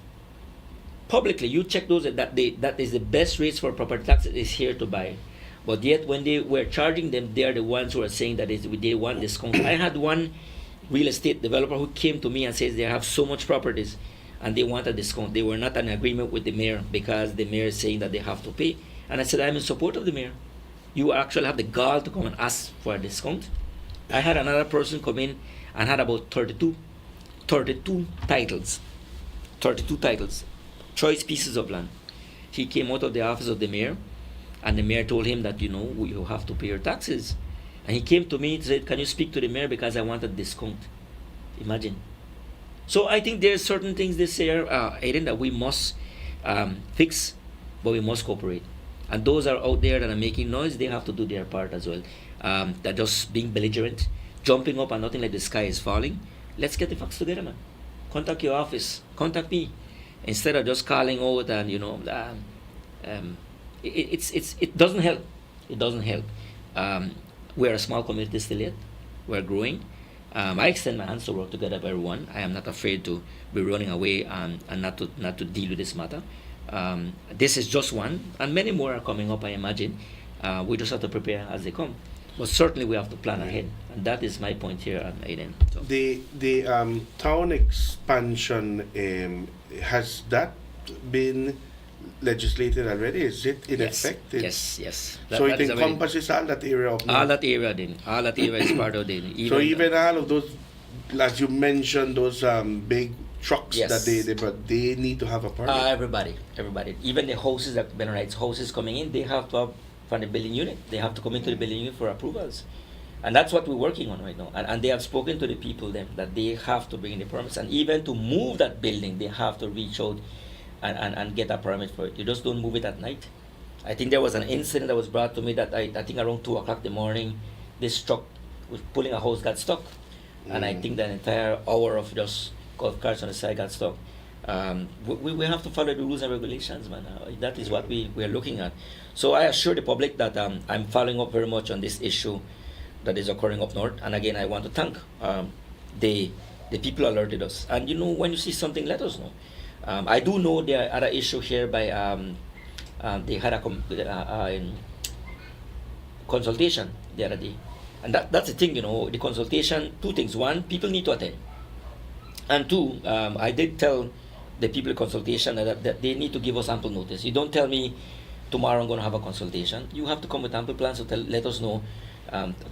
publicly. You check those that is the best rates for property taxes is here to buy. But yet when they were charging them, they are the ones who are saying that they want discount. I had one real estate developer who came to me and says they have so much properties and they want a discount. They were not in agreement with the mayor because the mayor is saying that they have to pay. And I said, I'm in support of the mayor. You actually have the gall to come and ask for a discount. I had another person come in and had about 32 titles, choice pieces of land. he came out of the office of the mayor, and the mayor told him that, you have to pay your taxes. And he came to me and said, can you speak to the mayor because I want a discount? Imagine. So I think there's certain things this year, Aiden, that we must fix, but we must cooperate. And those are out there that are making noise, they have to do their part as well. They're just being belligerent, jumping up and nothing like the sky is falling. Let's get the facts together, man. Contact your office, contact me, instead of just calling out and it doesn't help. It doesn't help. We're a small community still yet. We're growing. I extend my hands to work together with everyone. I am not afraid to be running away and not to deal with this matter. This is just one, and many more are coming up, I imagine. We just have to prepare as they come. But certainly we have to plan ahead, and that is my point here, Aiden. So. The town expansion, has that been legislated already? Is it in effect? Yes. So it encompasses all that area of all that area then. All that area is part of it. Even all of those, as you mentioned, those big trucks that they need to have a permit. Everybody. Even the houses that Ben Wright's houses coming in, they have to have from the building unit. They have to come into the building unit for approvals. And that's what we're working on right now. And they have spoken to the people then that they have to bring in the permits. And even to move that building, they have to reach out and get a permit for it. You just don't move it at night. I think there was an incident that was brought to me that I think around 2 o'clock in the morning, this truck was pulling a hose got stuck. And I think that entire hour of just golf carts on the side got stuck. We have to follow the rules and regulations, man. That is what we are looking at. So I assure the public that I'm following up very much on this issue that is occurring up north. And again, I want to thank the people who alerted us. And when you see something, let us know. I do know there are other issue here by they had a consultation the other day. And that's the thing, the consultation, two things. One, people need to attend. And two, I did tell the people in consultation that they need to give us ample notice. You don't tell me tomorrow I'm going to have a consultation. You have to come with ample plans to let us know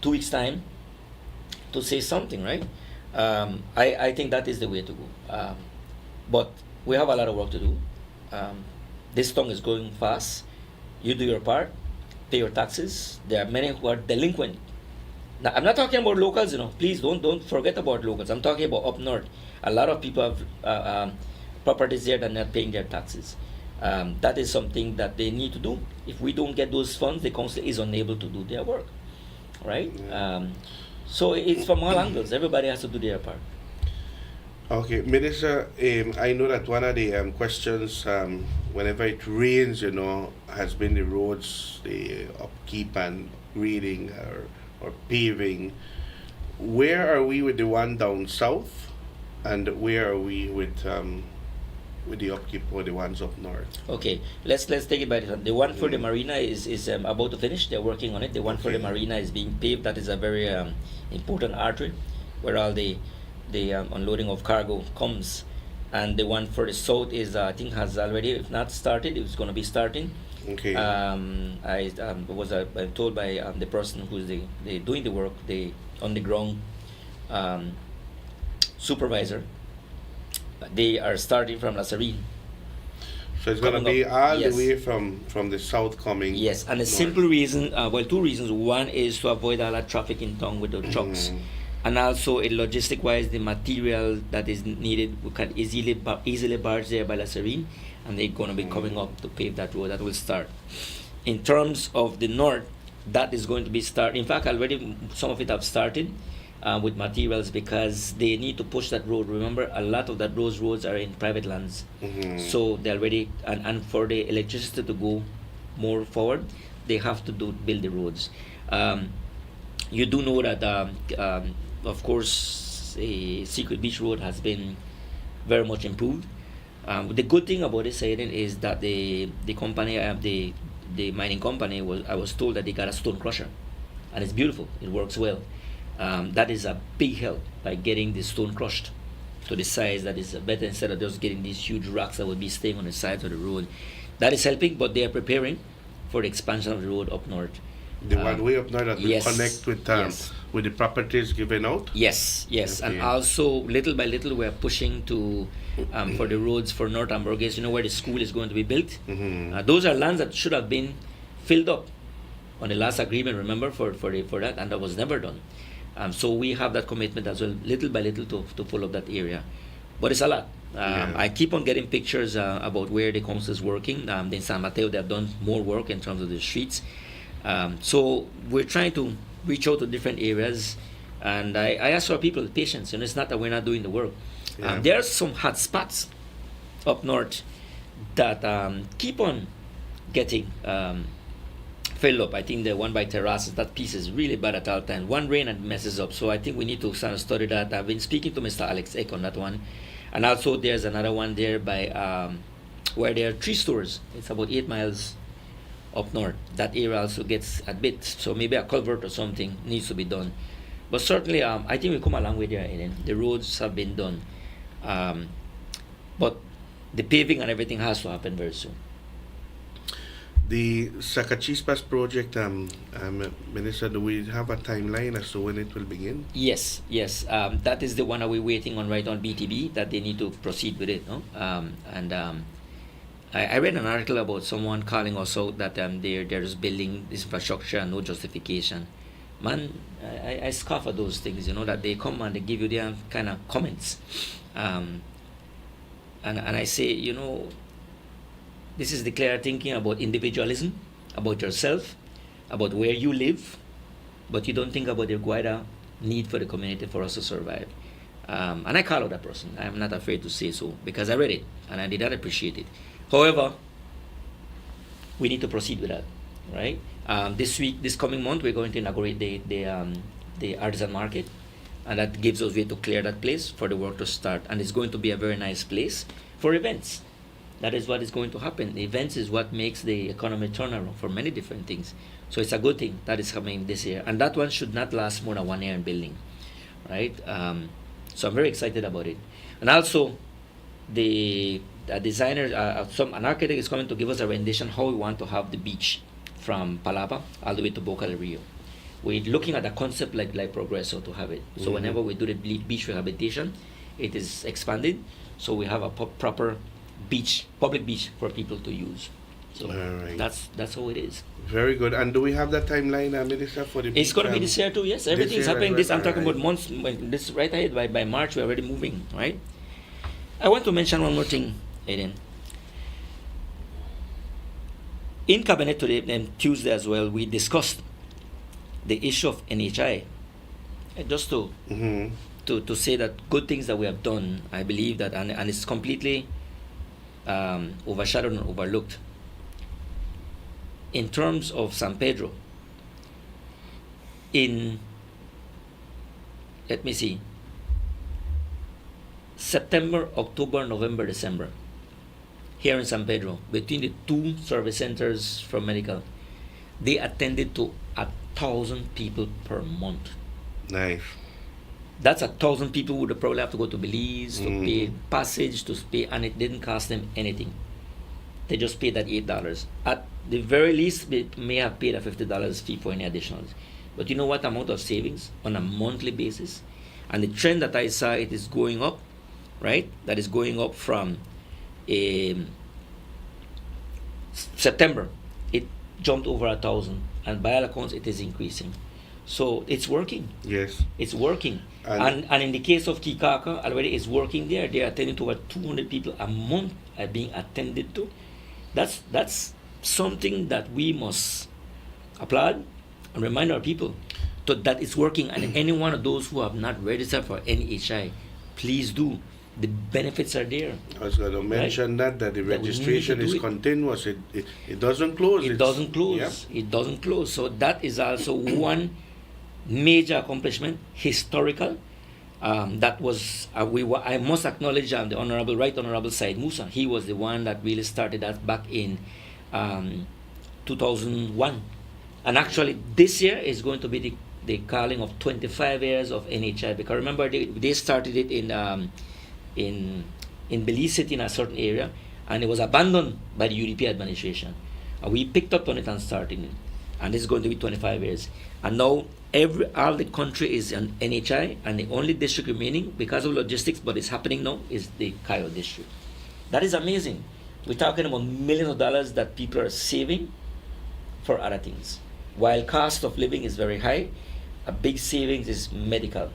2 weeks' time to say something, right? I think that is the way to go. But we have a lot of work to do. This tongue is going fast. You do your part, pay your taxes. There are many who are delinquent. Now, I'm not talking about locals, Please don't forget about locals. I'm talking about up north. A lot of people have properties there that are not paying their taxes. That is something that they need to do. If we don't get those funds, the council is unable to do their work, right? So it's from all angles. Everybody has to do their part. Okay, Minister, I know that one of the questions whenever it rains, has been the roads, the upkeep and grading or paving. Where are we with the one down south, and where are we with the upkeep for the ones up north? Okay, let's take it by the time. The one for the marina is about to finish. They're working on it. The one for the marina is being paved. That is a very important artery where all the unloading of cargo comes. And the one for the south is I think has already, if not started, it's going to be starting. Okay. I was told by the person who's doing the work, the on the ground supervisor. They are starting from Lasarine. So it's going to be all the way from the south coming. Yes, and the simple reason, two reasons. One is to avoid all that traffic in town with the trucks. And also, logistic-wise, the material that is needed we can easily barge there by Lasarine, and they're going to be coming up to pave that road. That will start. In terms of the north, that is going to be started. In fact, already some of it have started with materials because they need to push that road. Remember, a lot of that roads are in private lands. So they're already, and for the electricity to go more forward, they have to build the roads. You do know that of course, Secret Beach Road has been very much improved. The good thing about this, Aiden, is that the company, the mining company, I was told that they got a stone crusher, and it's beautiful. It works well. That is a big help by getting the stone crushed to the size that is better instead of just getting these huge rocks that would be staying on the sides of the road. That is helping, but they are preparing for the expansion of the road up north. The one way up north that will connect with the properties given out? Yes, yes. Okay. And also, little by little, we're pushing to for the roads for North Hamburgers, where the school is going to be built. Those are lands that should have been filled up on the last agreement, remember, for that, and that was never done. So we have that commitment as well, little by little, to pull up that area. But it's a lot. I keep on getting pictures about where the council is working. In San Mateo, they have done more work in terms of the streets. So we're trying to reach out to different areas. And I ask our people patience. It's not that we're not doing the work. There are some hot spots up north that keep on getting filled up. I think the one by Terraces, that piece is really bad at all times. One rain and messes up. So I think we need to kind of study that. I've been speaking to Mr. Alex Eck on that one. And also there's another one there by where there are 3 stores. It's about 8 miles up north. That area also gets a bit. So maybe a culvert or something needs to be done. But certainly, I think we come a long way there, Aiden. The roads have been done. But the paving and everything has to happen very soon. The Sacachispas project, Minister, do we have a timeline as to when it will begin? Yes. That is the one that we're waiting on right on BTB, that they need to proceed with it. No? I read an article about someone calling us out that they're just building this infrastructure and no justification. Man, I scoff at those things, that they come and they give you their kind of comments. And I say, this is the clear thinking about individualism, about yourself, about where you live, but you don't think about the wider need for the community for us to survive. And I call out that person. I'm not afraid to say so, because I read it and I did not appreciate it. However, we need to proceed with that, right? This coming month, we're going to inaugurate the artisan market, and that gives us way to clear that place for the work to start. And it's going to be a very nice place for events. That is what is going to happen. The events is what makes the economy turn around for many different things. So it's a good thing that is coming this year. And that one should not last more than 1 year in building, right? So I'm very excited about it. And also, the designer, an architect is coming to give us a rendition how we want to have the beach from Palapa all the way to Boca del Rio. We're looking at a concept like Progresso to have it. So whenever we do the beach rehabilitation, it is expanded. So we have a proper public beach for people to use. So that's how it is. Very good. And do we have that timeline, Minister, for the It's going to be this year too, yes. Everything's happening. I'm talking about months. This right ahead. By March, we're already moving, right? I want to mention one more thing, Aiden. In Cabinet today and Tuesday as well, we discussed the issue of NHI. Just to say that good things that we have done, I believe that, and it's completely overshadowed and overlooked. In terms of San Pedro, let me see, September, October, November, December, here in San Pedro, between the 2 service centers for medical, they attended to 1,000 people per month. Nice. That's 1,000 people who would probably have to go to Belize to pay passage, to pay, and it didn't cost them anything. They just paid that $8. At the very least, they may have paid a $50 fee for any additionals. But you know what amount of savings on a monthly basis? And the trend that I saw, it is going up, right? That is going up from September. It jumped over 1,000, and by all accounts, it is increasing. So it's working. Yes. It's working. And in the case of Kikaka, already it's working there. They're attending to over 200 people a month are being attended to. That's something that we must applaud and remind our people that it's working. And any one of those who have not registered for NHI, please do. The benefits are there. I was going to mention that the registration is continuous. It doesn't close. It doesn't close. Yep. It doesn't close. So that is also one major accomplishment, historical. That was I must acknowledge the Right Honorable Said Musa. He was the one that really started that back in 2001. And actually, this year is going to be the calling of 25 years of NHI. Because remember, they started it in Belize City, in a certain area, and it was abandoned by the UDP administration. We picked up on it and started it, and this is going to be 25 years. And now all the country is on NHI, and the only district remaining because of logistics, but it's happening now, is the Cairo district. That is amazing. We're talking about millions of dollars that people are saving for other things. While cost of living is very high, a big savings is medical.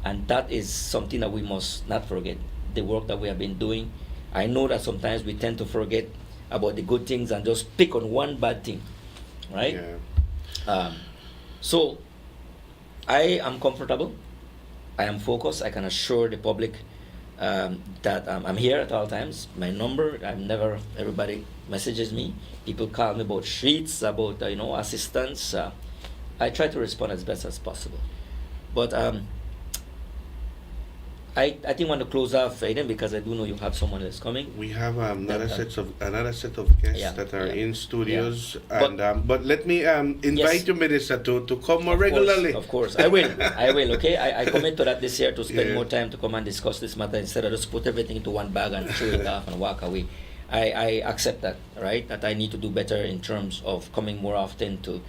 And that is something that we must not forget, the work that we have been doing. I know that sometimes we tend to forget about the good things and just pick on one bad thing, right? Yeah. So I am comfortable, I am focused, I can assure the public that I'm here at all times. My number, everybody messages me, people call me about sheets, about assistance. I try to respond as best as possible. But I didn't want to close off, Aiden, because I do know you have someone that's coming. We have another set of guests that are in studios, but let me invite you, Minister, to come more regularly. Of course, I will. Okay, I commit to that this year to spend more time to come and discuss this matter instead of just put everything into one bag and throw it off and walk away. I accept that, right? That I need to do better in terms of coming more often to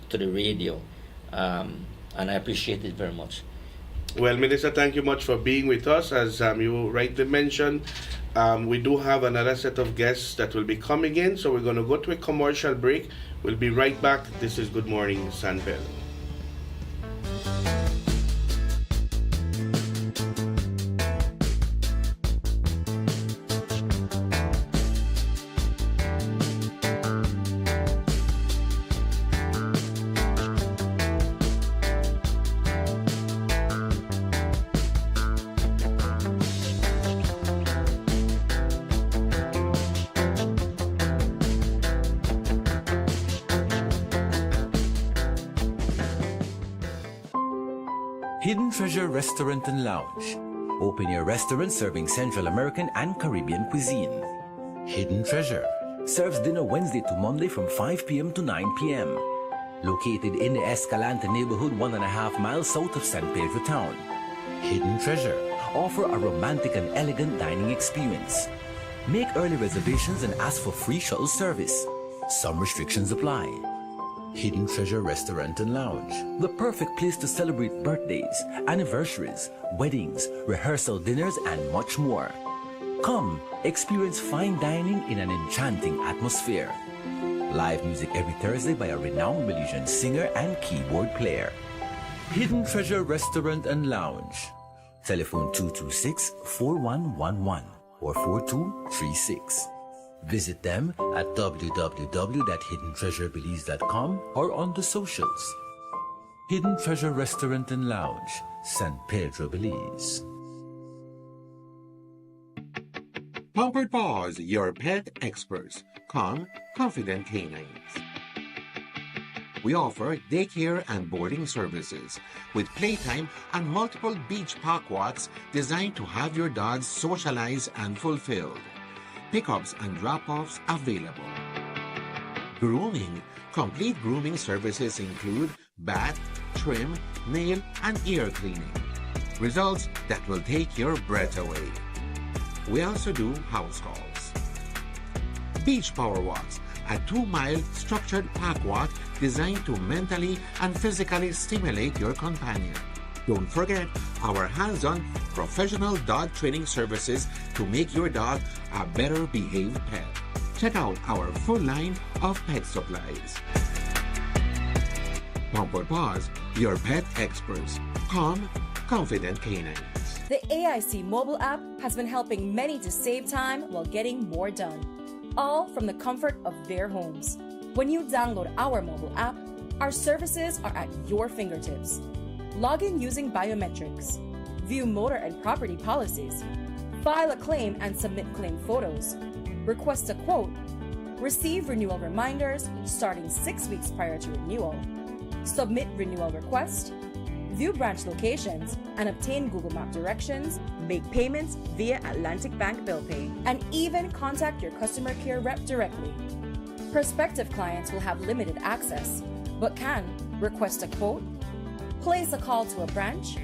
the radio, and I appreciate it very much. Well, Minister, thank you much for being with us. As you rightly mentioned, we do have another set of guests that will be coming in, so we're going to go to a commercial break. We'll be right back. This is Good Morning San Pedro. Hidden Treasure Restaurant and Lounge. Open air restaurant serving Central American and Caribbean cuisine. Hidden Treasure serves dinner Wednesday to Monday from 5 p.m. to 9 p.m. Located in the Escalante neighborhood 1.5 miles south of San Pedro town. Hidden Treasure offer a romantic and elegant dining experience. Make early reservations and ask for free shuttle service. Some restrictions apply. Hidden Treasure Restaurant and Lounge, the perfect place to celebrate birthdays, anniversaries, weddings, rehearsal dinners, and much more. Come, experience fine dining in an enchanting atmosphere. Live music every Thursday by a renowned Belizean singer and keyboard player. Hidden Treasure Restaurant and Lounge. Telephone 226-4111 or 4236. Visit them at www.hiddentreasurebelize.com or on the socials. Hidden Treasure Restaurant and Lounge, San Pedro, Belize. Pampered Paws, your pet experts. Calm, confident canines. We offer daycare and boarding services with playtime and multiple beach park walks designed to have your dogs socialize and fulfilled. Pickups and drop-offs available. Grooming. Complete grooming services include bath, trim, nail, and ear cleaning. Results that will take your breath away. We also do house calls. Beach Power Walks, a 2-mile structured park walk designed to mentally and physically stimulate your companion. Don't forget our hands-on professional dog training services to make your dog a better behaved pet. Check out our full line of pet supplies. Pampered Paws, your pet experts. Calm, confident canines. The AIC mobile app has been helping many to save time while getting more done. All from the comfort of their homes. When you download our mobile app, our services are at your fingertips. Log in using biometrics, view motor and property policies, file a claim and submit claim photos, request a quote, receive renewal reminders starting 6 weeks prior to renewal, submit renewal request, view branch locations and obtain Google Map directions, make payments via Atlantic Bank Bill Pay, and even contact your customer care rep directly. Prospective clients will have limited access, but can request a quote, place a call to a branch,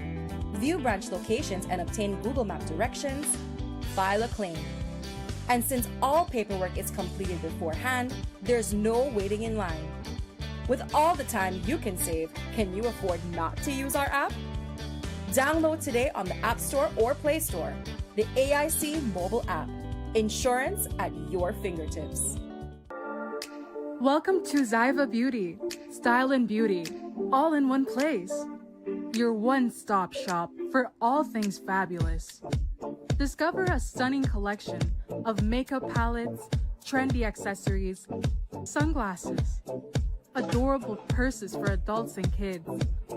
view branch locations and obtain Google Map directions, file a claim. And since all paperwork is completed beforehand, there's no waiting in line. With all the time you can save, can you afford not to use our app? Download today on the App Store or Play Store. The AIC mobile app. Insurance at your fingertips. Welcome to Zyva Beauty. Style and beauty, all in one place. Your one-stop shop for all things fabulous. Discover a stunning collection of makeup palettes, trendy accessories, sunglasses, adorable purses for adults and kids,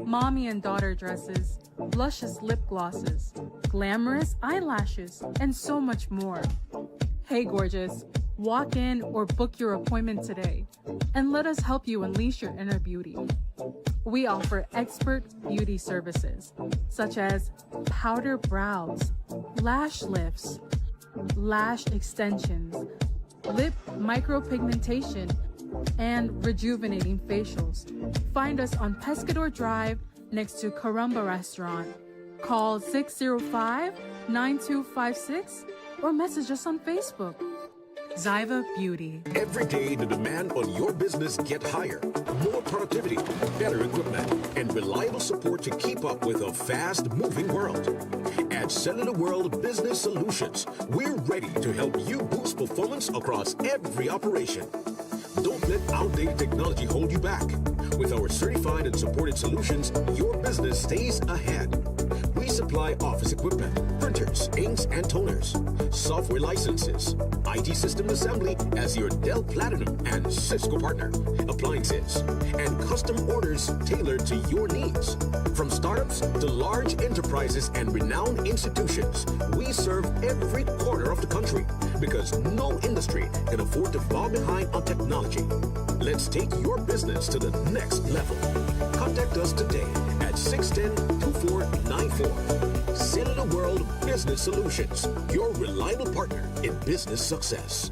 mommy and daughter dresses, luscious lip glosses, glamorous eyelashes, and so much more. Hey gorgeous, walk in or book your appointment today and let us help you unleash your inner beauty. We offer expert beauty services such as powder brows, lash lifts, lash extensions, lip micropigmentation, and rejuvenating facials. Find us on Pescador Drive next to Caramba Restaurant. Call 605-9256 or message us on Facebook. Zyva Beauty. Every day, the demand on your business get higher. More productivity, better equipment, and reliable support to keep up with a fast-moving world. At Cellular World Business Solutions, we're ready to help you boost performance across every operation. Don't let outdated technology hold you back. With our certified and supported solutions, your business stays ahead. We supply office equipment, printers, inks, and toners, software licenses, IT system assembly as your Dell Platinum and Cisco partner, appliances, and custom orders tailored to your needs. From startups to large enterprises and renowned institutions, we serve every corner of the country because no industry can afford to fall behind on technology. Let's take your business to the next level. Contact us today at 610-2494. Cellular World Business Solutions, your reliable partner in business success.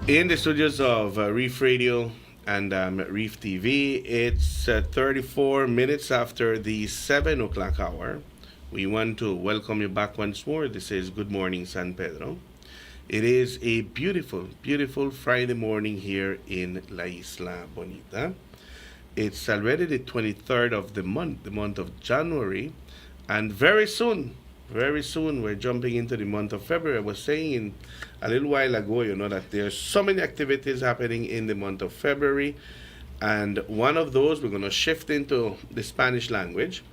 In the studios of Reef Radio and Reef TV, it's 34 minutes after the 7 o'clock hour. We want to welcome you back once more. This is Good Morning San Pedro. It is a beautiful, beautiful Friday morning here in La Isla Bonita. It's already the 23rd of the month of January, and very soon, we're jumping into the month of February. I was saying a little while ago, that there's so many activities happening in the month of February, and one of those, we're going to shift into the Spanish language.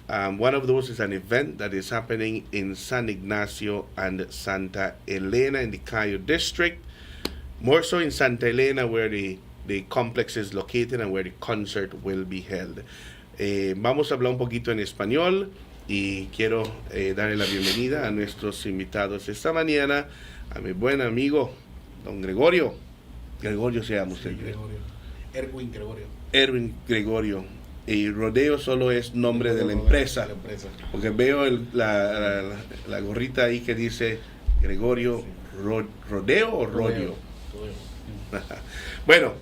One of those is an event that is happening in San Ignacio and Santa Elena in the Cayo district, more so in Santa Elena where the complex is located and where the concert will be held. Vamos a hablar un poquito en español. Y quiero darle la bienvenida a nuestros invitados esta mañana, a mi buen amigo, don Gregorio. Gregorio se llama usted. Erwin Gregorio. Erwin Gregorio. Y Rodeo solo es nombre de la empresa. Porque veo la gorrita ahí que dice Gregorio Rodeo o Rodeo. Bueno,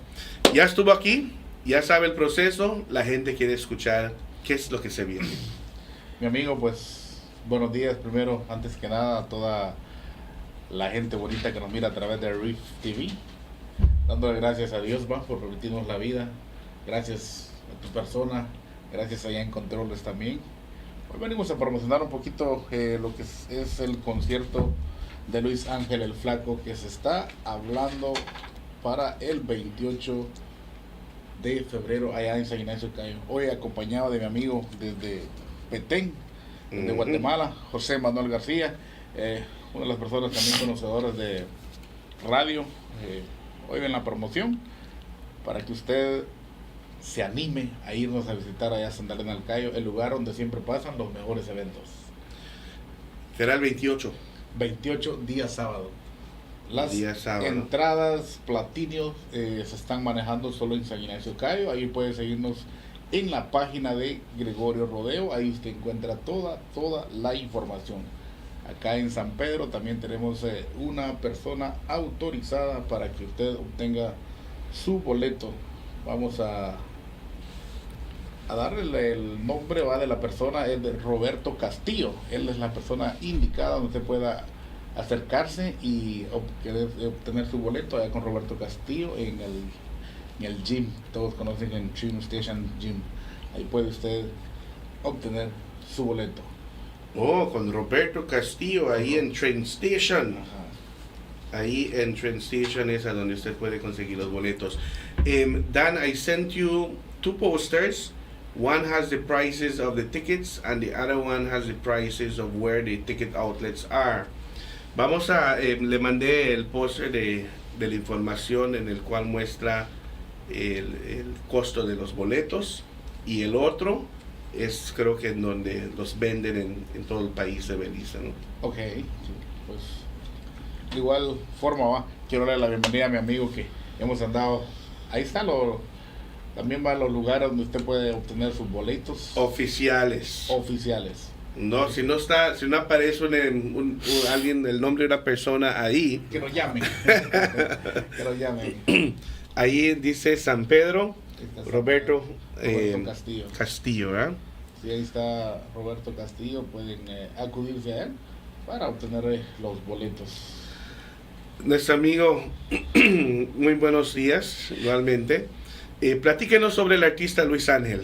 ya estuvo aquí, ya sabe el proceso, la gente quiere escuchar qué es lo que se viene. Mi amigo, pues, buenos días primero, antes que nada, a toda la gente bonita que nos mira a través de Reef TV. Dándole gracias a Dios, por permitirnos la vida. Gracias a tu persona, gracias allá en Controles también. Hoy venimos a promocionar un poquito lo que es el concierto de Luis Ángel el Flaco, que se está hablando para el 28 de febrero allá en San Ignacio del Cayo. Hoy acompañado de mi amigo desde Petén, de Guatemala, José Manuel García, una de las personas también conocedoras de radio. Hoy en la promoción para que usted se anime a irnos a visitar allá a Santa Elena del Cayo, el lugar donde siempre pasan los mejores eventos. Será el 28. 28 día sábado. Las entradas platinios se están manejando solo en San Ignacio del Cayo. Ahí puede seguirnos en la página de Gregorio Rodeo. Ahí usted encuentra toda la información. Acá en San Pedro también tenemos una persona autorizada para que usted obtenga su boleto. Vamos a darle el nombre de la persona, es de Roberto Castillo. Él es la persona indicada donde usted pueda acercarse y obtener su boleto allá con Roberto Castillo en el gym. Todos conocen el Train Station Gym. Ahí puede usted obtener su boleto. Oh, con Roberto Castillo, ahí en Train Station. Ahí en Train Station es a donde usted puede conseguir los boletos. Dan, I sent you 2 posters. One has the prices of the tickets and the other one has the prices of where the ticket outlets are. Le mandé el póster de la información en el cual muestra el costo de los boletos, y el otro es creo que en donde los venden en todo el país de Belice, ¿no? Ok, sí, pues de igual forma quiero darle la bienvenida a mi amigo que hemos andado. Ahí está también va a los lugares donde usted puede obtener sus boletos oficiales. No, sí. si no aparece alguien, el nombre de una persona ahí, que nos llamen. Ahí dice San Pedro, Roberto Castillo, ¿verdad? Sí, ahí está Roberto Castillo. Pueden acudirse a él para obtener los boletos. Nuestro amigo, muy buenos días, igualmente. Platíquenos sobre el artista Luis Ángel.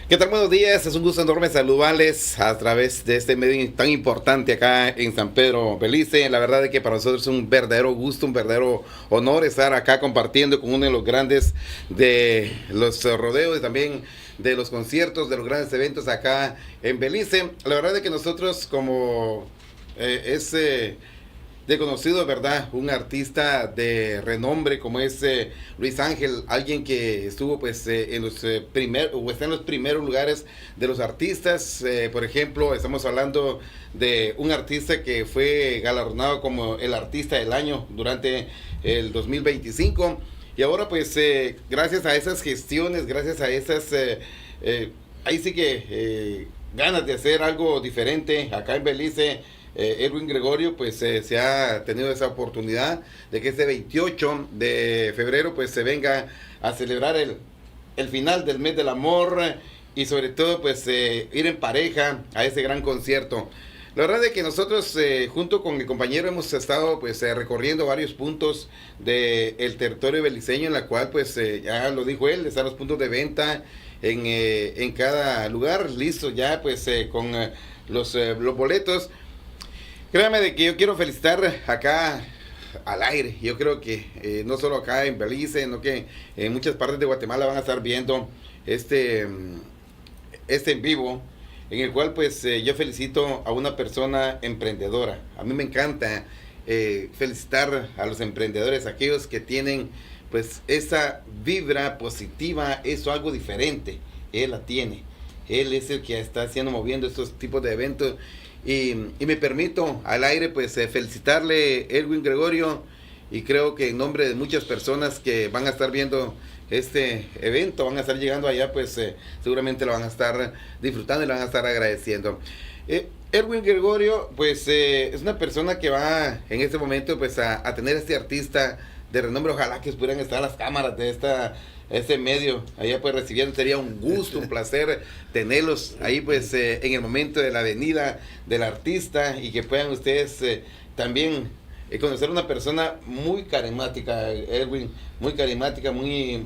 ¿Qué tal? Buenos días, es un gusto enorme saludarles a través de este medio tan importante acá en San Pedro, Belice. La verdad es que para nosotros es un verdadero gusto, un verdadero honor estar acá compartiendo con uno de los grandes de los rodeos y también de los conciertos, de los grandes eventos acá en Belice. La verdad es que nosotros como de conocido, ¿verdad? Un artista de renombre como es Luis Ángel, alguien que estuvo pues en los está en los primeros lugares de los artistas. Por ejemplo, estamos hablando de un artista que fue galardonado como el artista del año durante el 2025, y ahora pues gracias a esas gestiones, gracias a esas ahí sí que ganas de hacer algo diferente acá en Belice, Edwin Gregorio pues se ha tenido esa oportunidad de que este 28 de febrero pues se venga a celebrar el final del mes del amor, y sobre todo pues ir en pareja a ese gran concierto. La verdad es que nosotros junto con mi compañero hemos estado pues recorriendo varios puntos del territorio beliceño, en la cual pues ya lo dijo él, están los puntos de venta en cada lugar, listo ya pues con los boletos. Créame de que yo quiero felicitar acá al aire. Yo creo que no solo acá en Belice, sino que en muchas partes de Guatemala van a estar viendo este en vivo, en el cual pues yo felicito a una persona emprendedora. A mí me encanta felicitar a los emprendedores, aquellos que tienen pues esa vibra positiva, eso algo diferente. Él la tiene. Él es el que está moviendo estos tipos de eventos. Y me permito al aire pues felicitarle Edwin Gregorio, y creo que en nombre de muchas personas que van a estar viendo este evento, van a estar llegando allá, pues seguramente lo van a estar disfrutando y lo van a estar agradeciendo. Edwin Gregorio pues es una persona que va en este momento pues a tener este artista de renombre. Ojalá que pudieran estar las cámaras de este medio allá pues recibiendo. Sería un gusto, un placer tenerlos ahí pues en el momento de la venida del artista, y que puedan ustedes también conocer una persona muy carismática, Edwin, muy carismática, muy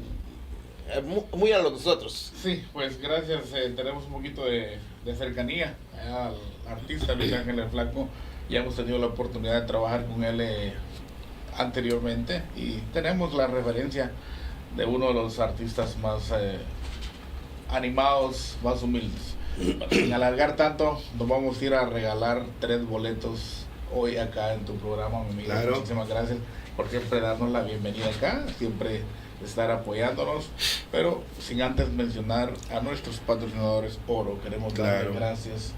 a los nosotros. Sí, pues gracias, tenemos un poquito de cercanía al artista Luis Ángel el Flaco. Ya hemos tenido la oportunidad de trabajar con él anteriormente, y tenemos la referencia de uno de los artistas más animados, más humildes. Sin alargar tanto, nos vamos a ir a regalar 3 boletos hoy acá en tu programa, mi amigo. Claro. Muchísimas gracias por siempre darnos la bienvenida acá, siempre estar apoyándonos, pero sin antes mencionar a nuestros patrocinadores Oro. Queremos darle gracias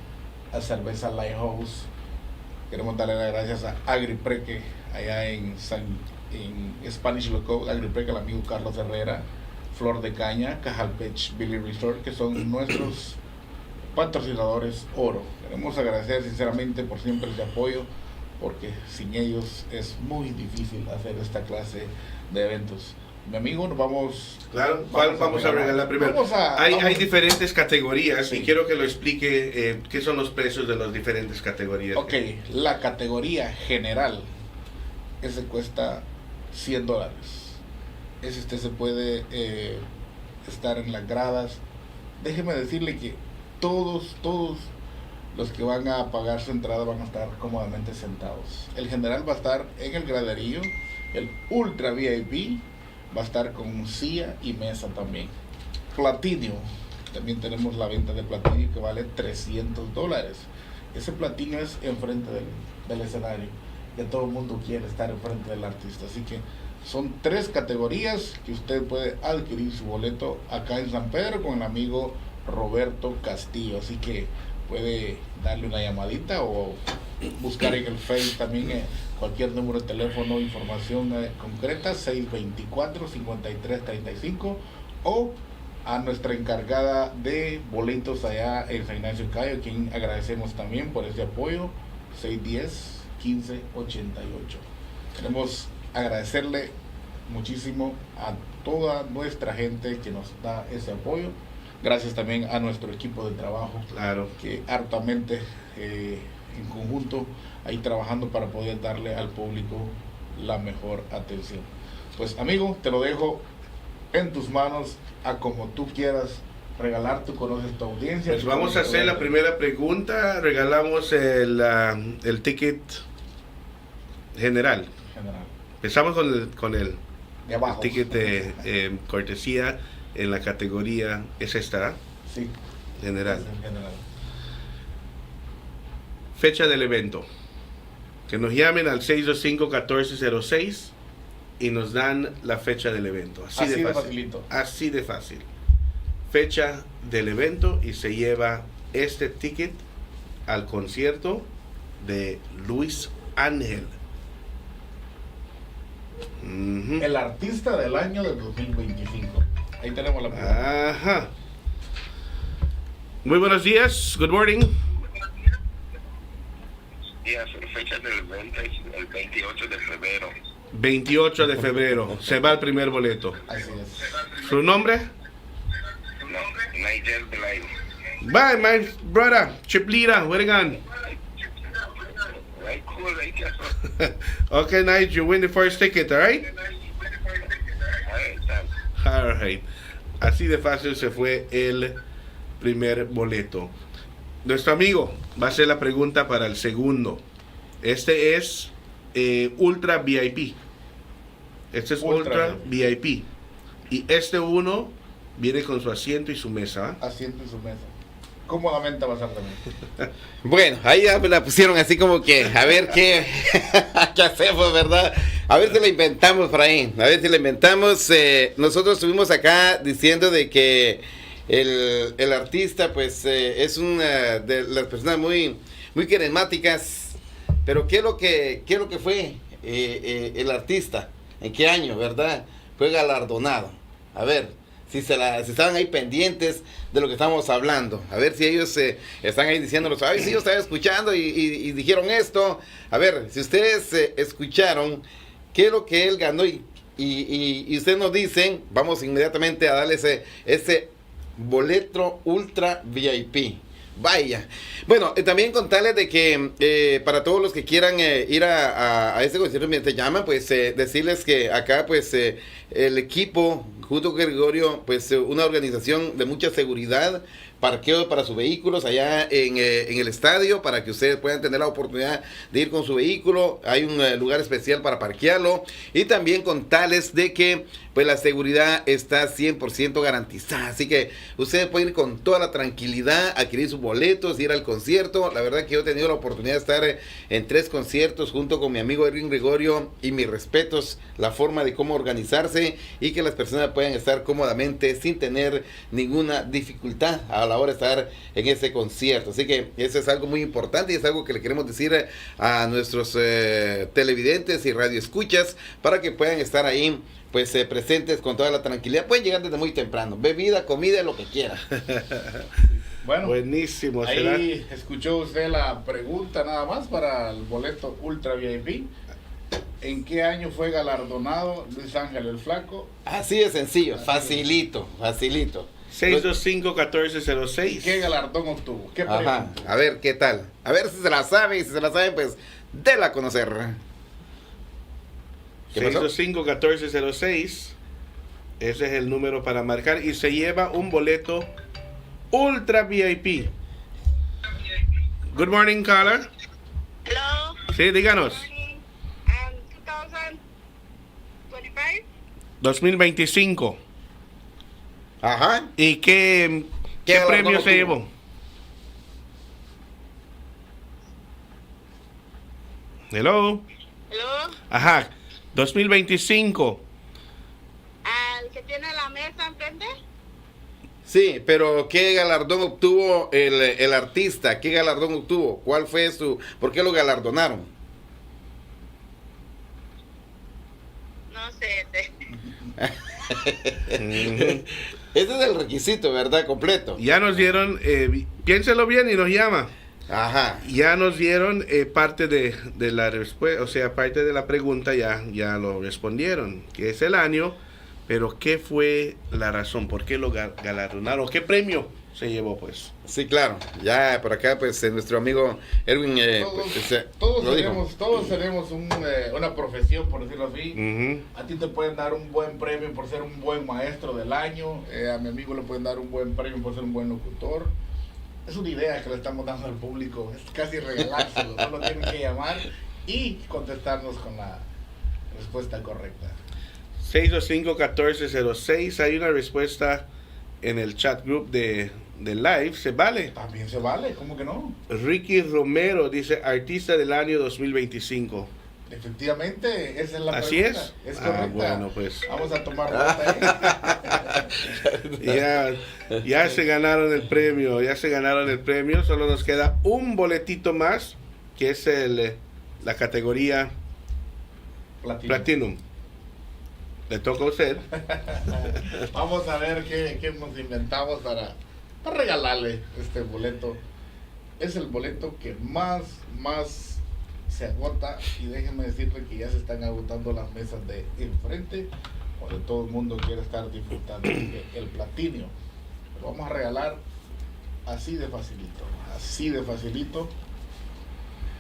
a Cerveza Lighthouse, queremos darle las gracias a Agripreque allá en Spanish Loco, Agripreque, al amigo Carlos Herrera, Flor de Caña, Cajalpech, Billy Resort, que son nuestros patrocinadores oro. Queremos agradecer sinceramente por siempre ese apoyo, porque sin ellos es muy difícil hacer esta clase de eventos. Mi amigo, nos vamos... Claro, ¿cuál vamos a regalar primero? Hay diferentes categorías y quiero que lo explique qué son los precios de las diferentes categorías. Ok, la categoría general, ese cuesta $100. Ese se puede estar en las gradas. Déjeme decirle que todos los que van a pagar su entrada van a estar cómodamente sentados. El general va a estar en el graderío, el ultra VIP va a estar con silla y mesa también. Platinum, también tenemos la venta de Platinum que vale $300. Ese Platinum es enfrente del escenario, que todo el mundo quiere estar enfrente del artista, así que son 3 categorías que usted puede adquirir su boleto acá en San Pedro con el amigo Roberto Castillo, así que puede darle una llamadita o buscar en el Face también cualquier número de teléfono, información concreta, 624-5335, o a nuestra encargada de boletos allá en San Ignacio Cayo, a quien agradecemos también por ese apoyo, 610-1588. Queremos agradecerle muchísimo a toda nuestra gente que nos da ese apoyo. Gracias también a nuestro equipo de trabajo, claro, que hartamente en conjunto ahí trabajando para poder darle al público la mejor atención. Pues amigo, te lo dejo en tus manos, a como tú quieras regalar. Tú conoces tu audiencia. Pues vamos a hacer la primera pregunta. Regalamos el ticket general. Empezamos con el ticket de cortesía en la categoría. ¿Es esta? Sí. General. Fecha del evento. Que nos llamen al 625-1406 y nos dan la fecha del evento. Así de fácil. Facilito. Así de fácil. Fecha del evento y se lleva este ticket al concierto de Luis Ángel. El artista del año del 2025. Ahí tenemos la pregunta. Ajá. Muy buenos días. Good morning. Días, fecha del evento es el 28 de febrero. 28 de febrero. Se va el primer boleto. Así es. ¿Su nombre? Nigel Belay. Bye, my brother. Chiplita, where you going? Right, cool, right, yes. Okay, Nigel, you win the first ticket, all right? All right. Así de fácil se fue el primer boleto. Nuestro amigo va a hacer la pregunta para el segundo. Este es Ultra VIP. Este es Ultra VIP. Y este uno viene con su asiento y su mesa. Asiento y su mesa. Cómodamente va a ser también. Bueno, ahí ya me la pusieron así como que, a ver qué, qué hacemos, ¿verdad? A ver si la inventamos por ahí. A ver si la inventamos. Nosotros estuvimos acá diciendo de que el artista, pues, es una de las personas muy carismáticas. Pero ¿qué es lo que fue el artista? ¿En qué año, verdad? Fue galardonado. A ver, si estaban ahí pendientes de lo que estamos hablando. A ver si ellos están ahí diciéndonos, ay, sí, yo estaba escuchando y dijeron esto. A ver, si ustedes escucharon qué es lo que él ganó y ustedes nos dicen, vamos inmediatamente a darle ese boleto Ultra VIP. Vaya. Bueno, también contarles de que para todos los que quieran ir a este concierto mientras llaman, pues decirles que acá pues el equipo junto con Gregorio, pues una organización de mucha seguridad, parqueo para sus vehículos allá en el estadio para que ustedes puedan tener la oportunidad de ir con su vehículo. Hay un lugar especial para parquearlo y también contarles de que pues la seguridad está 100% garantizada, así que ustedes pueden ir con toda la tranquilidad, adquirir sus boletos, ir al concierto. La verdad que yo he tenido la oportunidad de estar en 3 conciertos junto con mi amigo Erwin Gregorio y mis respetos, la forma de cómo organizarse disfrute y que las personas puedan estar cómodamente sin tener ninguna dificultad a la hora de estar en ese concierto. Así que eso es algo muy importante y es algo que le queremos decir a nuestros televidentes y radioescuchas para que puedan estar ahí pues presentes con toda la tranquilidad. Pueden llegar desde muy temprano, bebida, comida, lo que quieran. Bueno, buenísimo. Ahí escuchó usted la pregunta nada más para el boleto Ultra VIP. ¿En qué año fue galardonado Luis Ángel el Flaco? Así de sencillo, facilito. 625-1406. ¿Qué galardón obtuvo? ¿Qué premio? Ajá, a ver qué tal. A ver si se la saben, y si se la saben, pues déla a conocer. 625-1406. Ese es el número para marcar y se lleva un boleto Ultra VIP. Good morning, caller. Hello. Sí, díganos. 2025. Ajá. ¿Y qué premio se llevó? Hello. Ajá. 2025. ¿Al que tiene la mesa enfrente? Sí, pero ¿qué galardón obtuvo el artista? ¿Qué galardón obtuvo? ¿Cuál fue por qué lo galardonaron? No sé. Ese es el requisito, ¿verdad? Completo. Ya nos dieron, piénselo bien y nos llama. Ajá. Ya nos dieron parte de la respuesta, o sea, parte de la pregunta ya lo respondieron, que es el año, pero ¿qué fue la razón? ¿Por qué lo galardonaron? ¿Qué premio se llevó, pues? Sí, claro. Ya por acá, pues, nuestro amigo Erwin... todos tenemos una profesión, por decirlo así. A ti te pueden dar un buen premio por ser un buen maestro del año. A mi amigo le pueden dar un buen premio por ser un buen locutor. Es una idea que le estamos dando al público. Es casi regalárselo. Solo tienen que llamar y contestarnos con la respuesta correcta. 625-1406. Hay una respuesta en el chat group de live. ¿Se vale? También se vale, ¿cómo que no? Ricky Romero dice artista del año 2025. Efectivamente, esa es la ¿Así pregunta. es? Es correcta. Bueno, pues. Vamos a tomar nota ahí. Ya se ganaron el premio. Solo nos queda un boletito más, que es la categoría Platinum. Le toca a usted. Vamos a ver qué nos inventamos para regalarle este boleto. Es el boleto que más se agota, y déjenme decirle que ya se están agotando las mesas de enfrente, donde todo el mundo quiere estar disfrutando el platino. Lo vamos a regalar así de facilito.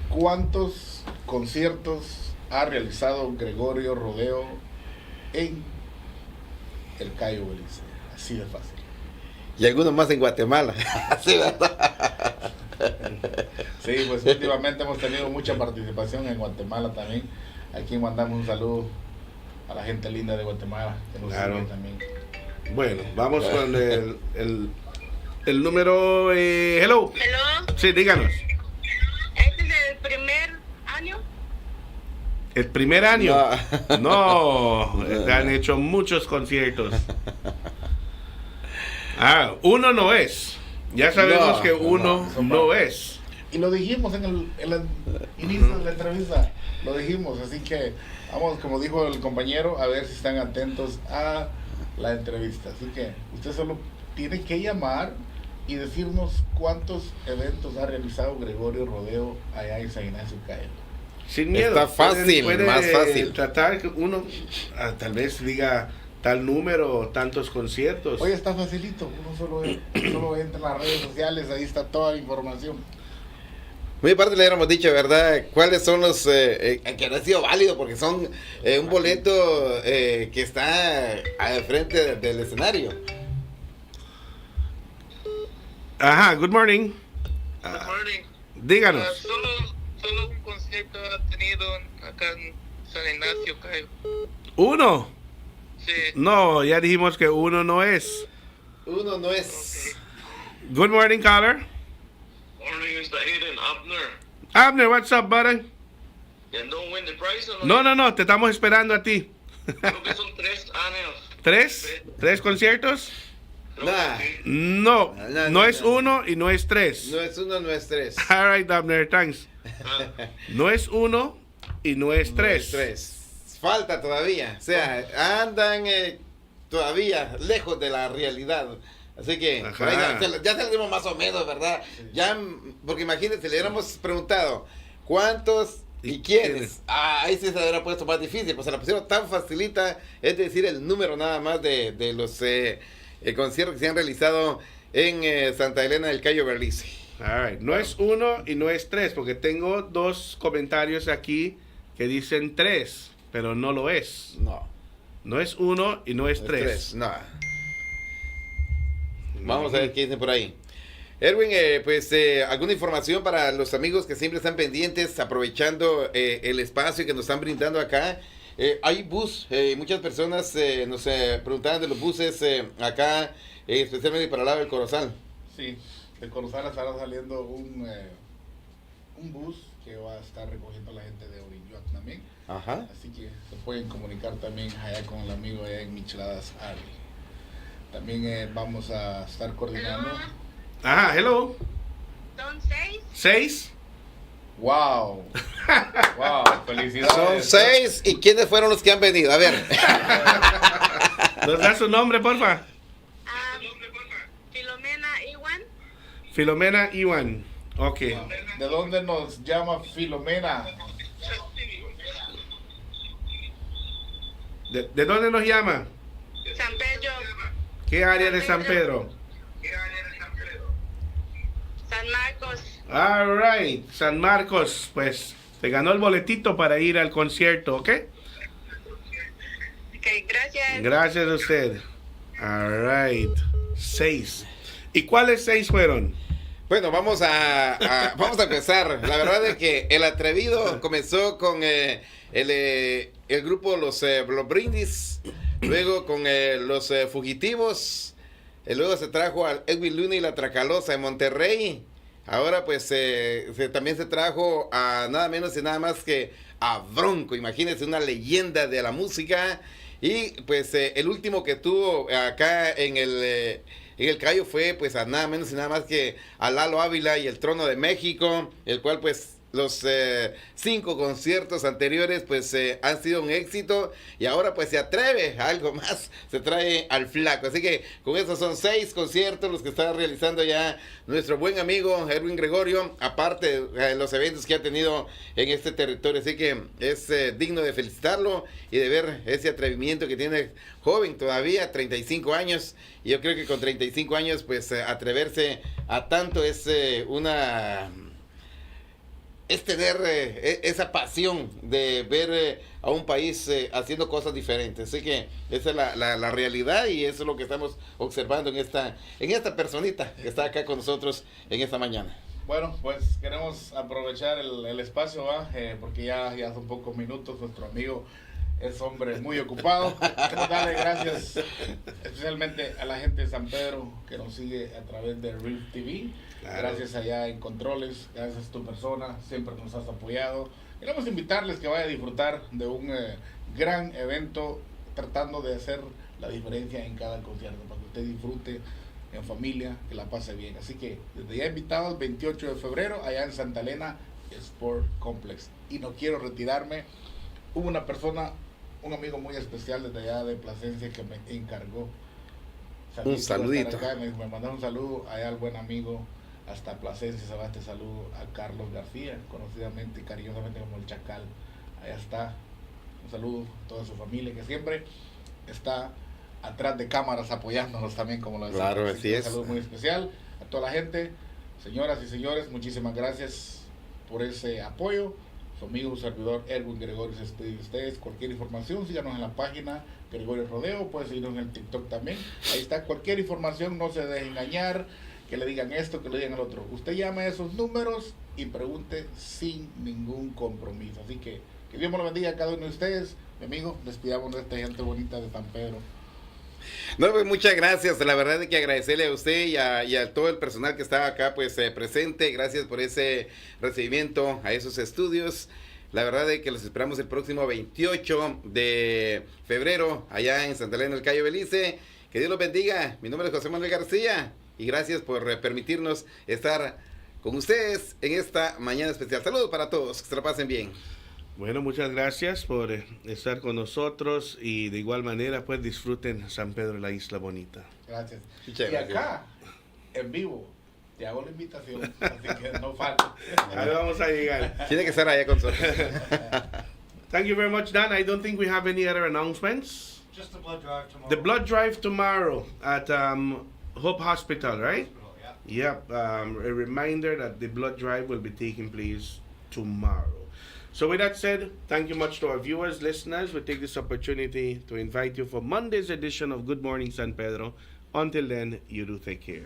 ¿Cuántos conciertos ha realizado Gregorio Rodeo en el Cayo Belice? Así de fácil. Y algunos más en Guatemala. Sí, ¿verdad? Sí, pues últimamente hemos tenido mucha participación en Guatemala también. Aquí mandamos un saludo a la gente linda de Guatemala, que nos sigue también. Bueno, vamos con el número. Hello. Sí, díganos. ¿Este es el primer año? ¿El primer año? No, han hecho muchos conciertos. Uno no es. Ya sabemos que uno no es. Y lo dijimos en el inicio de la entrevista. Lo dijimos, así que vamos, como dijo el compañero, a ver si están atentos a la entrevista. Así que usted solo tiene que llamar y decirnos cuántos eventos ha realizado Gregorio Rodeo allá en San Ignacio Cayo. Sin miedo. Está fácil, puede más fácil. Tratar que uno tal vez diga tal número, tantos conciertos. Oye, está facilito. Uno solo entra en las redes sociales, ahí está toda la información. Muy parte le hubiéramos dicho, ¿verdad? ¿Cuáles son los que no ha sido válido? Porque son un boleto que está al frente del escenario. Ajá, good morning. Good morning. Díganos. Solo un concierto ha tenido acá en San Ignacio, Cayo. ¿Uno? Sí. No, ya dijimos que uno no es. Uno no es. Okay. Good morning, caller. Morning, Mr. Aiden, Abner. Abner, what's up, buddy? ¿Ya don't win the prize o no? No, te estamos esperando a ti. Creo que son 3 años. ¿Tres conciertos? Nah. No, no es uno y no es tres. No es uno, no es tres. All right, Abner, thanks. No es uno y no es tres. Falta todavía. O sea, andan todavía lejos de la realidad. Así que por ahí ya se lo dimos más o menos, ¿verdad? Ya, porque imagínense, le hubiéramos preguntado ¿cuántos y quiénes? Ahí sí se hubiera puesto más difícil, pues se la pusieron tan facilita, es decir, el número nada más de los conciertos que se han realizado en Santa Elena del Cayo Berlice. All right. No es uno y no es tres, porque tengo 2 comentarios aquí que dicen 3, pero no lo es. No es uno y no es 3. No. Vamos a ver qué dicen por ahí. Erwin, alguna información para los amigos que siempre están pendientes, aprovechando el espacio que nos están brindando acá. Hay bus, muchas personas nos preguntaban de los buses acá, especialmente para el lado del Corozal. Sí, de Corozal estará saliendo un bus que va a estar recogiendo a la gente de Orinyoc también. Ajá. Así que se pueden comunicar también allá con el amigo allá en Micheladas Ari. También vamos a estar coordinando. Ajá, hello. Son 6. 6. Wow. Wow, felicidades. Son 6. ¿Y quiénes fueron los que han venido? A ver. ¿Nos da su nombre, porfa? Filomena Iwan. Filomena Iwan. Ok. ¿De dónde nos llama Filomena? ¿De dónde nos llama? San Pedro. ¿Qué área de San Pedro? San Marcos. All right, San Marcos, pues te ganó el boletito para ir al concierto, ¿ok? Ok, gracias. Gracias a usted. All right, 6. ¿Y cuáles 6 fueron? Bueno, vamos a empezar. La verdad es que el atrevido comenzó con el grupo Los Brindis, luego con los Fugitivos, luego se trajo al Edwin Luna y la Tracalosa de Monterrey. Ahora pues también se trajo a nada menos y nada más que a Bronco, imagínense, una leyenda de la música. Y pues el último que tuvo acá en el Cayo fue pues a nada menos y nada más que a Lalo Ávila y el Trono de México, el cual pues los 5 conciertos anteriores pues han sido un éxito, y ahora pues se atreve a algo más, se trae al Flaco. Así que con eso son 6 conciertos los que está realizando ya nuestro buen amigo Erwin Gregorio, aparte de los eventos que ha tenido en este territorio. Así que es digno de felicitarlo y de ver ese atrevimiento que tiene, joven todavía, 35 años, y yo creo que con 35 años pues atreverse a tanto es tener esa pasión de ver a un país haciendo cosas diferentes. Así que esa es la realidad, y eso es lo que estamos observando en esta personita que está acá con nosotros en esta mañana. Bueno, pues queremos aprovechar el espacio, porque ya son pocos minutos. Nuestro amigo es hombre muy ocupado. Queremos darle gracias especialmente a la gente de San Pedro que nos sigue a través de Real TV. Claro. Gracias allá en Controles, gracias a tu persona, siempre nos has apoyado. Queremos invitarles que vayan a disfrutar de un gran evento, tratando de hacer la diferencia en cada concierto, para que usted disfrute en familia, que la pase bien. Así que desde ya invitados, 28 de febrero, allá en Santa Elena Sport Complex. Y no quiero retirarme, hubo una persona, un amigo muy especial desde allá de Plasencia, que me encargó. Un saludito. Acá, me mandó un saludo allá al buen amigo hasta Plasencia. Se va este saludo a Carlos García, conocidamente y cariñosamente como el Chacal. Allá está. Un saludo a toda su familia, que siempre está atrás de cámaras apoyándonos también, como lo decimos. Claro, así es. Un saludo muy especial a toda la gente. Señoras y señores, muchísimas gracias por ese apoyo. Su amigo, servidor Erwin Gregorio se despide de ustedes. Cualquier información, síganos en la página Gregorio Rodeo, puede seguirnos en el TikTok también. Ahí está cualquier información, no se deje engañar, que le digan esto, que le digan el otro. Usted llame a esos números y pregunte sin ningún compromiso. Así que Dios me lo bendiga a cada uno de ustedes. Mi amigo, despidamos de esta gente bonita de San Pedro. No, pues muchas gracias. La verdad es que agradecerle a usted y a todo el personal que estaba acá pues presente. Gracias por ese recibimiento a esos estudios. La verdad es que los esperamos el próximo 28 de febrero allá en Santa Elena del Cayo Belice. Que Dios los bendiga. Mi nombre es José Manuel García y gracias por permitirnos estar con ustedes en esta mañana especial. Saludos para todos, que se la pasen bien. Bueno, muchas gracias por estar con nosotros y de igual manera pues disfruten San Pedro, la isla bonita. Gracias. Muchas Y gracias. acá, en vivo, te hago la invitación, así que no falta. Ahí vamos a llegar. Tiene que estar allá con nosotros. Thank you very much, Dan. I don't think we have any other announcements. Just the blood drive tomorrow. The blood drive tomorrow at Hope Hospital, right? Yep. A reminder that the blood drive will be taking place tomorrow. So with that said, thank you much to our viewers, listeners. We take this opportunity to invite you for Monday's edition of Good Morning San Pedro. Until then, you do take care.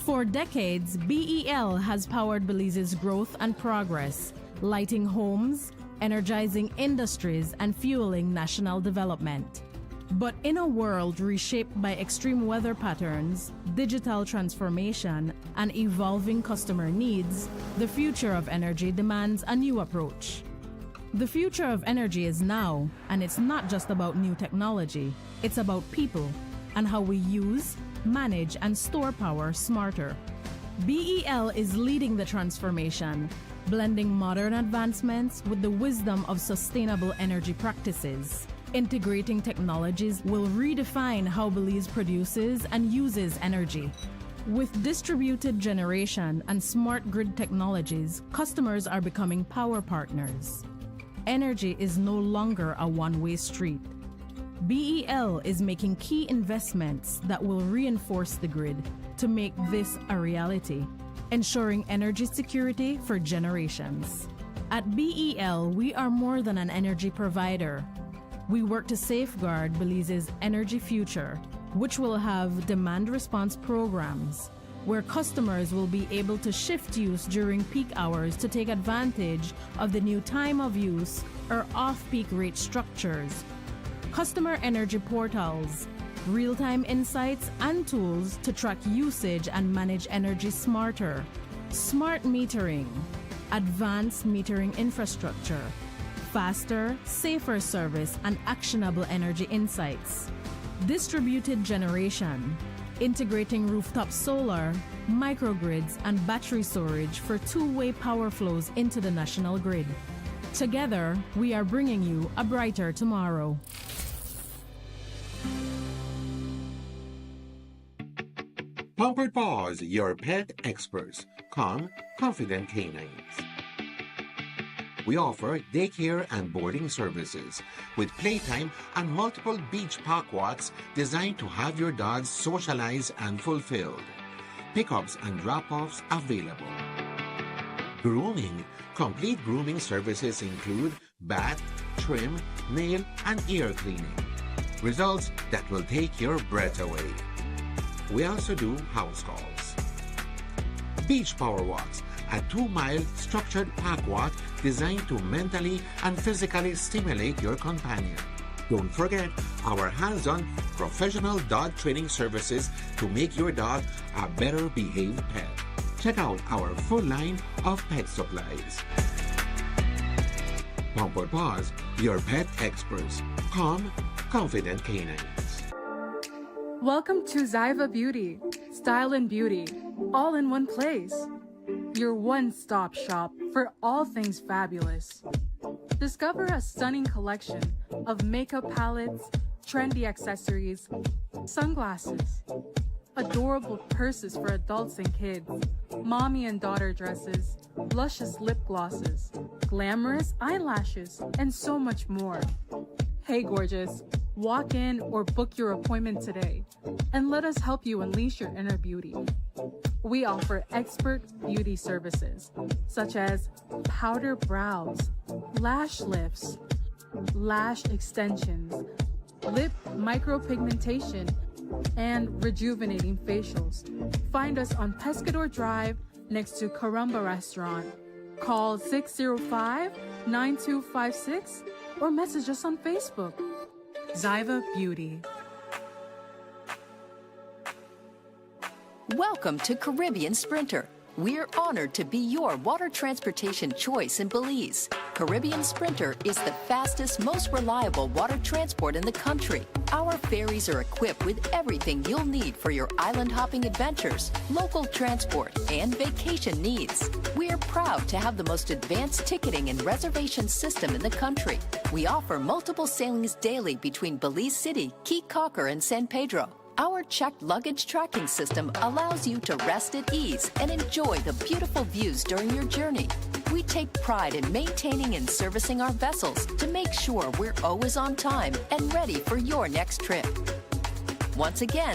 For decades, BEL has powered Belize's growth and progress, lighting homes, energizing industries, and fueling national development. But in a world reshaped by extreme weather patterns, digital transformation, and evolving customer needs, the future of energy demands a new approach. The future of energy is now, and it's not just about new technology, it's about people and how we use, manage, and store power smarter. BEL is leading the transformation, blending modern advancements with the wisdom of sustainable energy practices. Integrating technologies will redefine how Belize produces and uses energy. With distributed generation and smart grid technologies, customers are becoming power partners. Energy is no longer a one-way street. BEL is making key investments that will reinforce the grid to make this a reality, ensuring energy security for generations. At BEL, we are more than an energy provider. We work to safeguard Belize's energy future, which will have demand response programs, where customers will be able to shift use during peak hours to take advantage of the new time of use or off-peak rate structures, customer energy portals, real-time insights and tools to track usage and manage energy smarter, smart metering, advanced metering infrastructure, faster, safer service and actionable energy insights, distributed generation, integrating rooftop solar, microgrids and battery storage for two-way power flows into the national grid. Together, we are bringing you a brighter tomorrow. Pampered Paws, your pet experts. Calm, confident canines. We offer daycare and boarding services with playtime and multiple beach park walks designed to have your dogs socialize and fulfilled. Pickups and drop-offs available. Grooming. Complete grooming services include bath, trim, nail, and ear cleaning. Results that will take your breath away. We also do house calls. Beach Power Walks, a 2-mile structured park walk designed to mentally and physically stimulate your companion. Don't forget our hands-on professional dog training services to make your dog a better behaved pet. Check out our full line of pet supplies. Pampered Paws, your pet experts. Calm, confident canines. Welcome to Zyva Beauty, style and beauty, all in one place. Your one-stop shop for all things fabulous. Discover a stunning collection of makeup palettes, trendy accessories, sunglasses, adorable purses for adults and kids, mommy and daughter dresses, luscious lip glosses, glamorous eyelashes, and so much more. Hey gorgeous, walk in or book your appointment today and let us help you unleash your inner beauty. We offer expert beauty services such as powder brows, lash lifts, lash extensions, lip micropigmentation, and rejuvenating facials. Find us on Pescador Drive next to Caramba Restaurant. Call 605-9256 or message us on Facebook. Zyva Beauty. Welcome to Caribbean Sprinter. We're honored to be your water transportation choice in Belize. Caribbean Sprinter is the fastest, most reliable water transport in the country. Our ferries are equipped with everything you'll need for your island hopping adventures, local transport, and vacation needs. We're proud to have the most advanced ticketing and reservation system in the country. We offer multiple sailings daily between Belize City, Key Cocker, and San Pedro. Our checked luggage tracking system allows you to rest at ease and enjoy the beautiful views during your journey. We take pride in maintaining and servicing our vessels to make sure we're always on time and ready for your next trip. Once again,